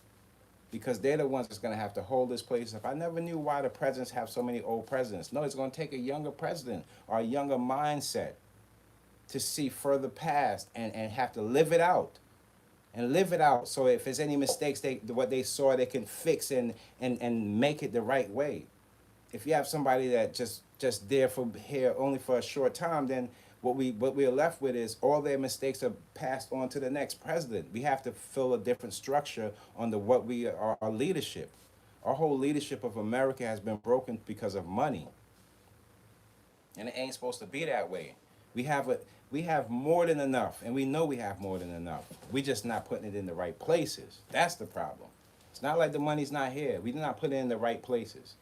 because they're the ones that's going to have to hold this place up. I never knew why the presidents have so many old presidents. No, it's going to take a younger president or a younger mindset to see further past and have to live it out. And live it out, so if there's any mistakes, what they saw, they can fix and make it the right way. If you have somebody that just there for here only for a short time, then what we're left with is all their mistakes are passed on to the next president. We have to fill a different structure on our leadership. Our whole leadership of America has been broken because of money, and it ain't supposed to be that way. We have more than enough, and we know we have more than enough. We just not putting it in the right places. That's the problem. It's not like the money's not here. We did not put it in the right places.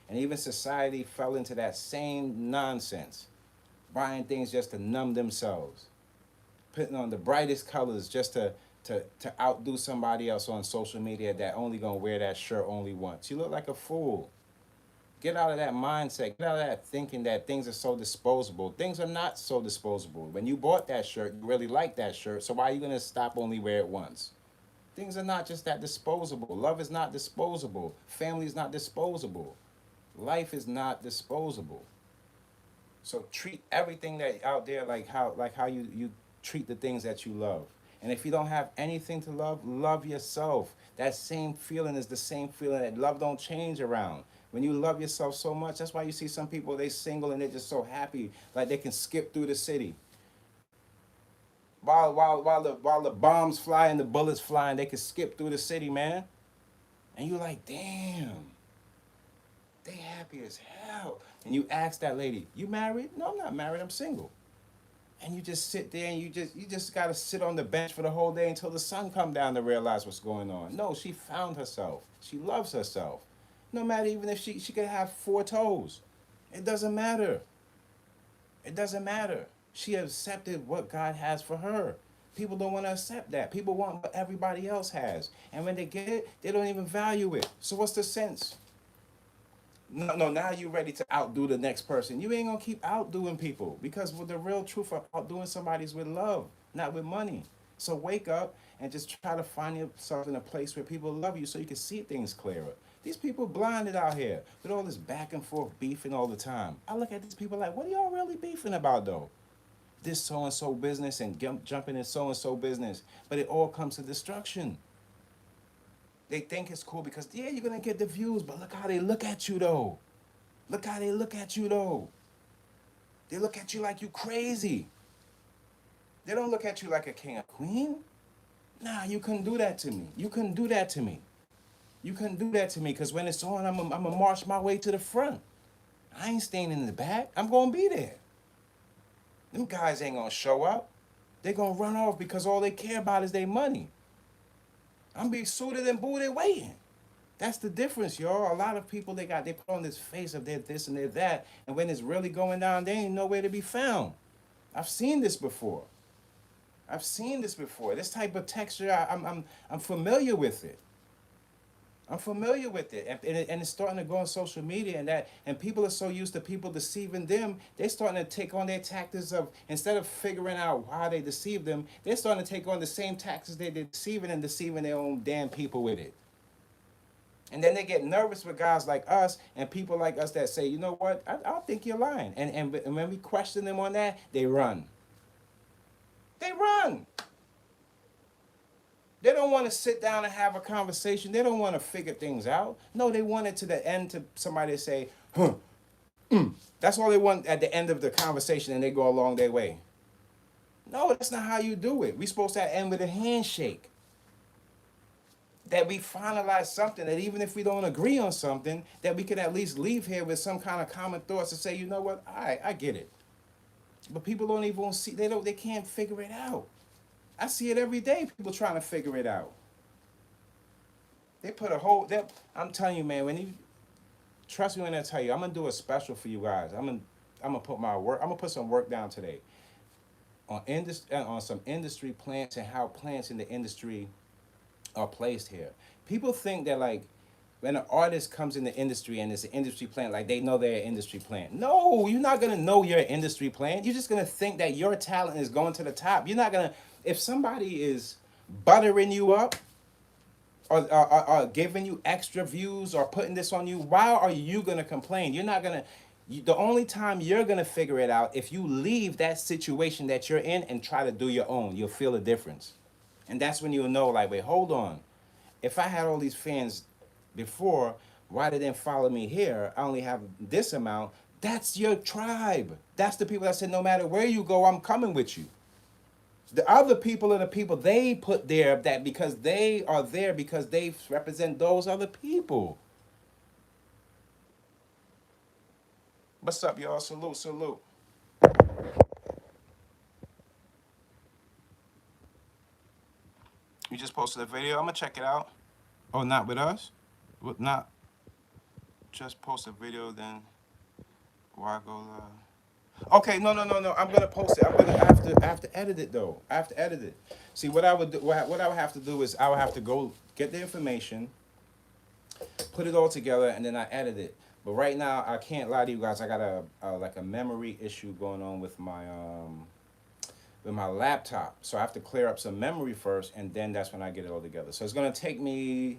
And even society fell into that same nonsense, buying things just to numb themselves, putting on the brightest colors just to outdo somebody else on social media that only gonna wear that shirt only once. You look like a fool. Get out of that mindset. Get out of that thinking that things are so disposable. Things are not so disposable. When you bought that shirt, you really liked that shirt, so why are you going to stop only wear it once? Things are not just that disposable. Love is not disposable. Family is not disposable. Life is not disposable. So treat everything that out there like how you treat the things that you love. And if you don't have anything to love, love yourself. That same feeling is the same feeling that love don't change around. When you love yourself so much, that's why you see some people, they single and they're just so happy, like they can skip through the city. While the bombs fly and the bullets flying, they can skip through the city, man. And you're like, damn, they happy as hell. And you ask that lady, you married? No, I'm not married, I'm single. And you just sit there and you just gotta sit on the bench for the whole day until the sun come down to realize what's going on. No, she found herself. She loves herself. No matter, even if she could have 4 toes. It doesn't matter. It doesn't matter. She accepted what God has for her. People don't want to accept that. People want what everybody else has. And when they get it, they don't even value it. So what's the sense? No, now you're ready to outdo the next person. You ain't going to keep outdoing people, because the real truth of outdoing somebody is with love, not with money. So wake up and just try to find yourself in a place where people love you so you can see things clearer. These people blinded out here with all this back and forth beefing all the time. I look at these people like, what are y'all really beefing about though? This so and so business and jumping in so and so business, but it all comes to destruction. They think it's cool because yeah, you're gonna get the views, but look how they look at you though. Look how they look at you though. They look at you like you crazy. They don't look at you like a king or queen. Nah, you couldn't do that to me. You couldn't do that to me. You couldn't do that to me because when it's on, I'm gonna march my way to the front. I ain't staying in the back. I'm gonna be there. Them guys ain't gonna show up. They gonna run off because all they care about is their money. I'm be suited and booted waiting. That's the difference, y'all. A lot of people they put on this face of they're this and they're that, and when it's really going down, they ain't nowhere to be found. I've seen this before. I've seen this before. This type of texture, I'm familiar with it. I'm familiar with it, and it's starting to go on social media, and people are so used to people deceiving them, they're starting to take on their tactics of instead of figuring out why they deceived them, they're starting to take on the same tactics they're deceiving and deceiving their own damn people with it. And then they get nervous with guys like us and people like us that say, you know what, I think you're lying, and when we question them on that, they run. They run. They don't want to sit down and have a conversation. They don't want to figure things out. No, they want it to the end to somebody to say, huh, that's all they want at the end of the conversation and they go along their way. No, that's not how you do it. We're supposed to end with a handshake. That we finalize something, that even if we don't agree on something, that we could at least leave here with some kind of common thoughts to say, you know what, all right, I get it. But people don't even see, they can't figure it out. I see it every day, people trying to figure it out. They put a whole, I'm telling you, man, when you, trust me when I tell you, I'm going to do a special for you guys. I'm gonna put my work, I'm going to put some work down today on some industry plants and how plants in the industry are placed here. People think that like, when an artist comes in the industry and it's an industry plant, like they know they're an industry plant. No, you're not gonna know you're an industry plant. You're just gonna think that your talent is going to the top. You're not gonna, if somebody is buttering you up or giving you extra views or putting this on you, why are you gonna complain? You're not gonna, the only time you're gonna figure it out if you leave that situation that you're in and try to do your own, you'll feel a difference. And that's when you'll know, like, wait, hold on. If I had all these fans before, why they didn't follow me here? I only have this amount. That's your tribe. That's the people that said, no matter where you go, I'm coming with you. The other people are the people they put there that because they are there because they represent those other people. What's up, y'all? Salute, salute. You just posted a video. I'm gonna check it out. Oh, not with us? What? Not just post a video, then why go live? Okay, no. I'm gonna post it. I have to edit it though. I have to edit it. See, what I would do, what I would have to do is I would have to go get the information, put it all together, and then I edit it. But right now, I can't lie to you guys. I got like a memory issue going on with my laptop. So I have to clear up some memory first, and then that's when I get it all together. So it's gonna take me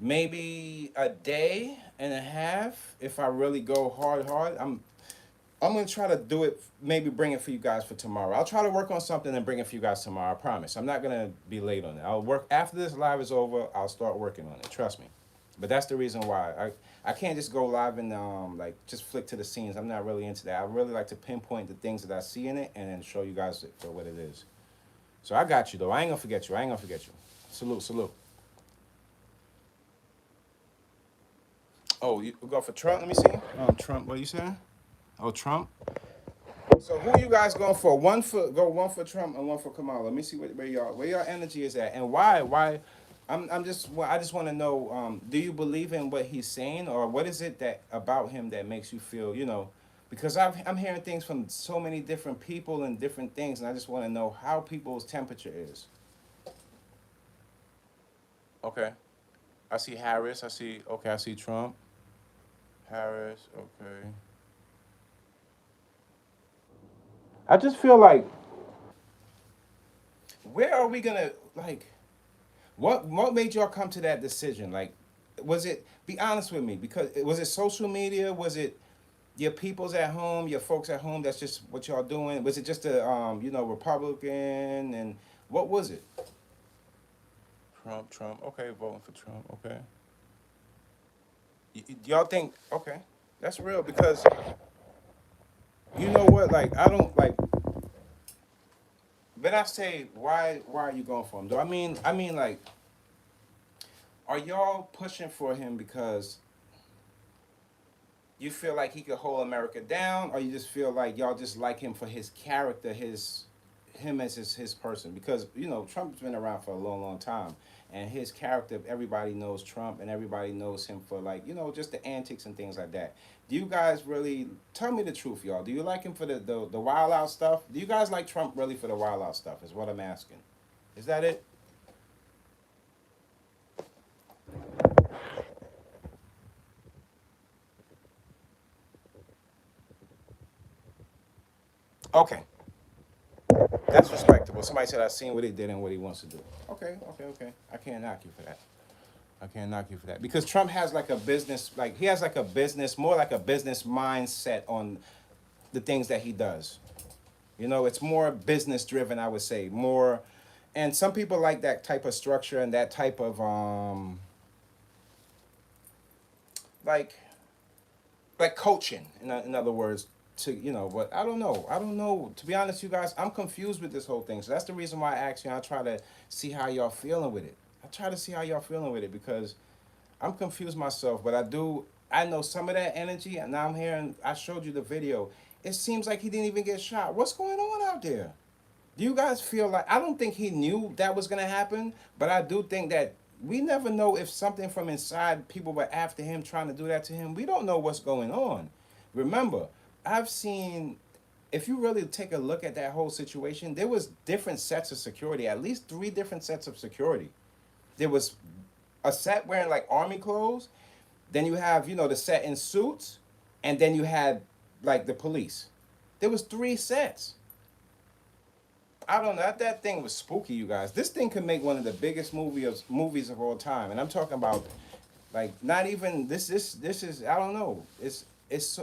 maybe a day and a half if I really go hard. I'm gonna try to do it. Maybe bring it for you guys for tomorrow. I'll try to work on something and bring it for you guys tomorrow. I promise. I'm not gonna be late on it. I'll work after this live is over. I'll start working on it. Trust me. But that's the reason why I can't just go live and like just flick to the scenes. I'm not really into that. I really like to pinpoint the things that I see in it and then show you guys it for what it is. So I got you though. I ain't gonna forget you. I ain't gonna forget you. Salute, salute. Oh, you go for Trump? Let me see. Trump. What are you saying? Oh, Trump. So who you guys going for? One for Trump and one for Kamala. Let me see where your energy is at and why. I just want to know. Do you believe in what he's saying, or what is it that about him that makes you feel, Because I'm hearing things from so many different people and different things, and I just want to know how people's temperature is. Okay, I see Harris. I see Trump. Harris. Okay. I just feel like where are we gonna like what made y'all come to that decision? Like, was it? Be honest with me, because was it social media? Was it your peoples at home, your folks at home? That's just what y'all doing. Was it just a Republican, and what was it? Trump, Trump. Okay, voting for Trump. Okay. Y'all think okay? That's real because you know what? Like I don't like. But I say, why are you going for him? Though I mean, like, are y'all pushing for him because you feel like he could hold America down, or you just feel like y'all just like him for his character, him as his person? Because Trump's been around for a long, long time, and his character, everybody knows Trump, and everybody knows him for like just the antics and things like that. Do you guys really tell me the truth, y'all? Do you like him for the wild out stuff? Do you guys like Trump really for the wild out stuff? Is what I'm asking. Is that it? Okay, that's respectable. Somebody said I seen what he did and what he wants to do. Okay, okay, okay. I can't knock you for that. I can't knock you for that because Trump has like a business, like he has like a business, more like a business mindset on the things that he does. It's more business driven, I would say, more. And some people like that type of structure and that type of like coaching. In other words, to but I don't know. To be honest, you guys, I'm confused with this whole thing. So that's the reason why I asked you. I try to see how y'all feeling with it. I try to see how y'all feeling with it because I'm confused myself, but I know some of that energy, and now I'm hearing. I showed you the video. It seems like he didn't even get shot. What's going on out there? Do you guys feel like I don't think he knew that was gonna happen, but I do think that we never know if something from inside people were after him trying to do that to him. We don't know what's going on. Remember, I've seen if you really take a look at that whole situation, there was different sets of security, at least three different sets of security. There was a set wearing like army clothes, then you have, the set in suits, and then you had like the police. There was three sets. I don't know. That thing was spooky, you guys. This thing could make one of the biggest movies of all time, and I'm talking about like not even this is I don't know.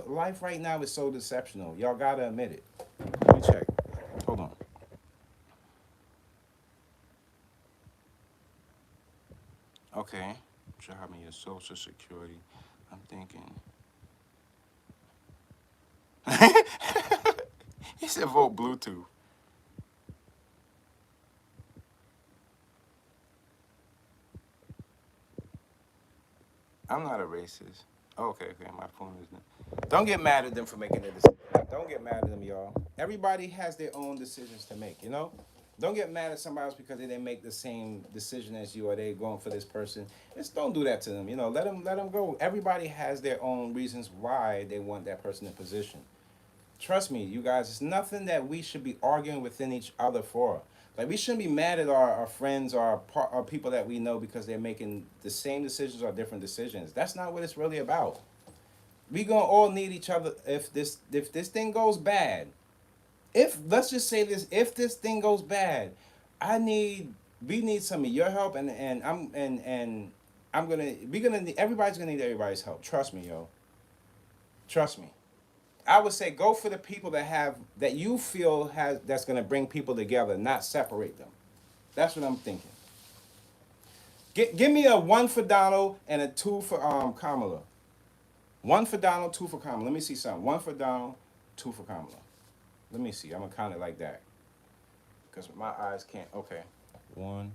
Life right now is so deceptional. Y'all gotta admit it. Let me check. Hold on. Okay. Job me your social security. I'm thinking. He said vote Bluetooth. I'm not a racist. Okay, okay, my phone is not. Don't get mad at them for making a decision. Don't get mad at them, y'all. Everybody has their own decisions to make. Don't get mad at somebody else because they didn't make the same decision as you or they going for this person. Just don't do that to them. Let them go. Everybody has their own reasons why they want that person in position. Trust me, you guys, it's nothing that we should be arguing within each other for. Like, we shouldn't be mad at our friends or our people that we know because they're making the same decisions or different decisions. That's not what it's really about. We gonna all need each other if this thing goes bad. If let's just say this, if this thing goes bad, I need we need some of your help and I'm gonna we gonna need, everybody's gonna need everybody's help. Trust me, yo. Trust me. I would say go for the people that you feel has that's gonna bring people together, not separate them. That's what I'm thinking. Give me a one for Donald and a two for Kamala. One for Donald, two for Kamala. Let me see something. One for Donald, two for Kamala. Let me see. I'm gonna count it like that because my eyes can't. Okay. One.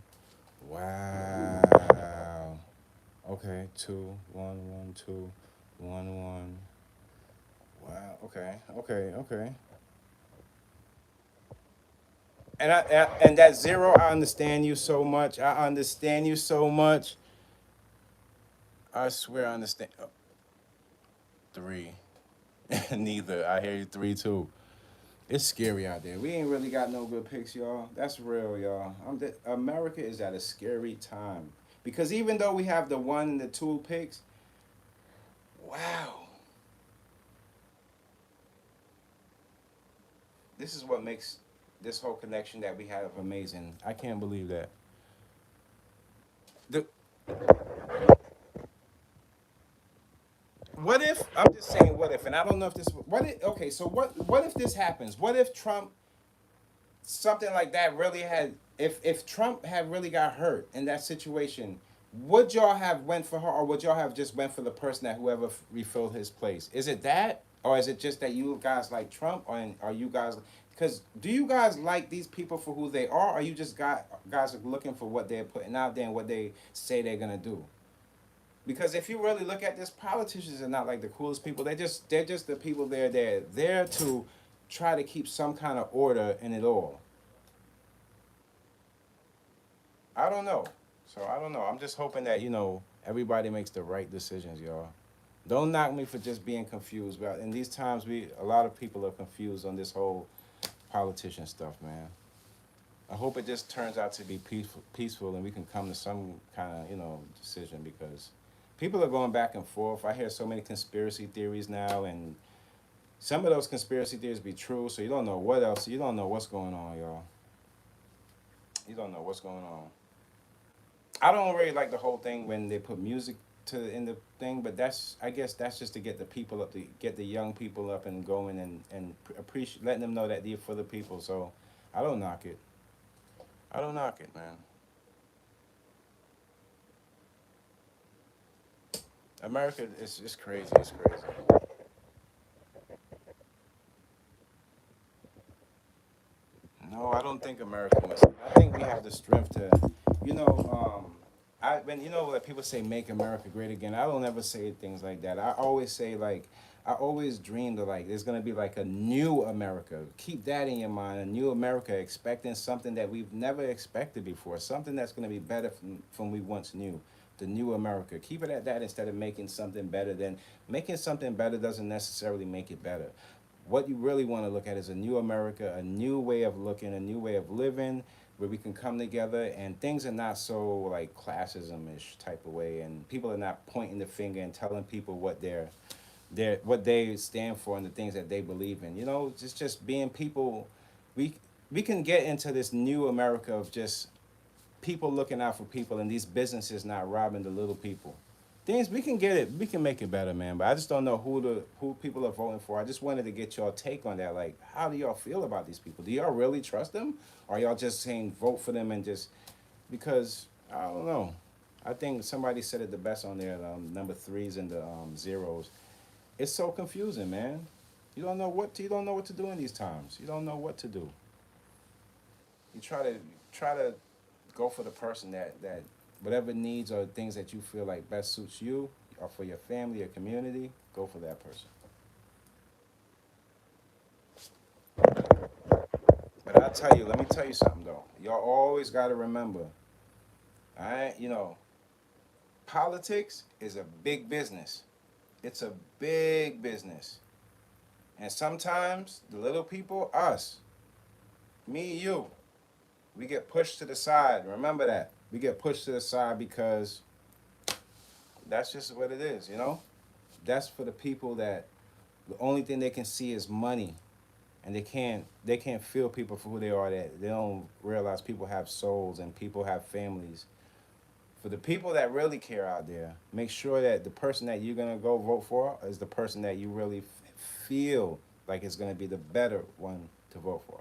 Wow. Okay. Two. One. One. Two. One. One. Wow. Okay. Okay. Okay. And that zero, I understand you so much. I understand you so much. I swear I understand. Three. Neither. I hear you three too. It's scary out there. We ain't really got no good picks, y'all. That's real, y'all. America is at a scary time because even though we have the one and the two picks, wow, this is what makes this whole connection that we have amazing. I can't believe that. The what if I'm just saying what if, and I don't know if this what if, okay, so what if this happens? What if Trump something like that really had if Trump had really got hurt in that situation, would y'all have went for her or would y'all have just went for the person that whoever refilled his place? Is it that or is it just that you guys like Trump or are you guys because do you guys like these people for who they are or you just got guys are looking for what they're putting out there and what they say they're gonna do? Because if you really look at this, politicians are not like the coolest people. They're just the people they're there to try to keep some kind of order in it all. I don't know. So I don't know. I'm just hoping that everybody makes the right decisions, y'all. Don't knock me for just being confused. But in these times, a lot of people are confused on this whole politician stuff, man. I hope it just turns out to be peaceful, and we can come to some kind of decision because people are going back and forth. I hear so many conspiracy theories now, and some of those conspiracy theories be true. So you don't know what else. You don't know what's going on, y'all. You don't know what's going on. I don't really like the whole thing when they put music to in the thing, but I guess that's just to get the people up, to get the young people up and going and appreciate letting them know that they're for the people. So I don't knock it. I don't knock it, man. America is it's crazy. It's crazy. No, I don't think America must. I think we have the strength to, you know, when like people say "Make America Great Again," I don't ever say things like that. I always say like, I always dreamed of like there's gonna be like a new America. Keep that in your mind, a new America, expecting something that we've never expected before, something that's gonna be better from we once knew. The new America. Keep it at that instead of making something better. Then making something better doesn't necessarily make it better. What you really want to look at is a new America, a new way of looking, a new way of living, where we can come together and things are not so like classism-ish type of way, and people are not pointing the finger and telling people what they stand for and the things that they believe in. Just being people. We we can get into this new America of just people looking out for people and these businesses not robbing the little people. Things we can get it, we can make it better, man. But I just don't know who people are voting for. I just wanted to get y'all take on that. Like, how do y'all feel about these people? Do y'all really trust them, or are y'all just saying vote for them and just because I don't know. I think somebody said it the best on there. Number threes and the zeros. It's so confusing, man. You don't know what to do in these times. You don't know what to do. You try to go for the person that whatever needs or things that you feel like best suits you or for your family or community, go for that person. But let me tell you something though. Y'all always gotta remember, alright, politics is a big business. It's a big business. And sometimes the little people, us, me, you, we get pushed to the side. Remember that. We get pushed to the side because that's just what it is. That's for the people that the only thing they can see is money, and they can't feel people for who they are. That they don't realize people have souls and people have families. For the people that really care out there, make sure that the person that you're gonna go vote for is the person that you really feel like is gonna be the better one to vote for.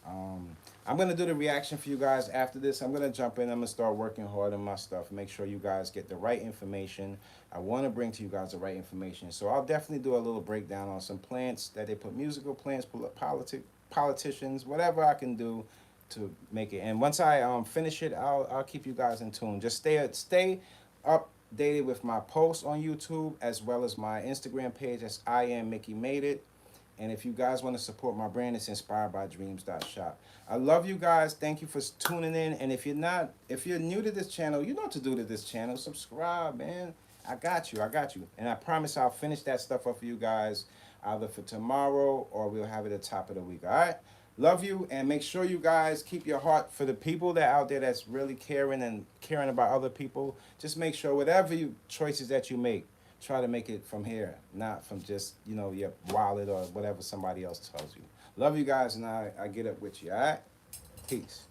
Um, I'm gonna do the reaction for you guys after this. I'm gonna jump in. I'm gonna start working hard on my stuff. Make sure you guys get the right information. I want to bring to you guys the right information. So I'll definitely do a little breakdown on some plants that they put musical plants, politicians, whatever I can do to make it. And once I finish it, I'll keep you guys in tune. Just stay updated with my posts on YouTube as well as my Instagram page. That's I am Mickey Made It. And if you guys want to support my brand, it's inspiredbydreams.shop. I love you guys. Thank you for tuning in. And if you're new to this channel, you know what to do to this channel. Subscribe, man. I got you. I got you. And I promise I'll finish that stuff up for you guys either for tomorrow or we'll have it at the top of the week. All right? Love you. And make sure you guys keep your heart for the people that out there that's really caring and caring about other people. Just make sure whatever choices that you make, try to make it from here, not from just, your wallet or whatever somebody else tells you. Love you guys, and I get up with you, all right? Peace.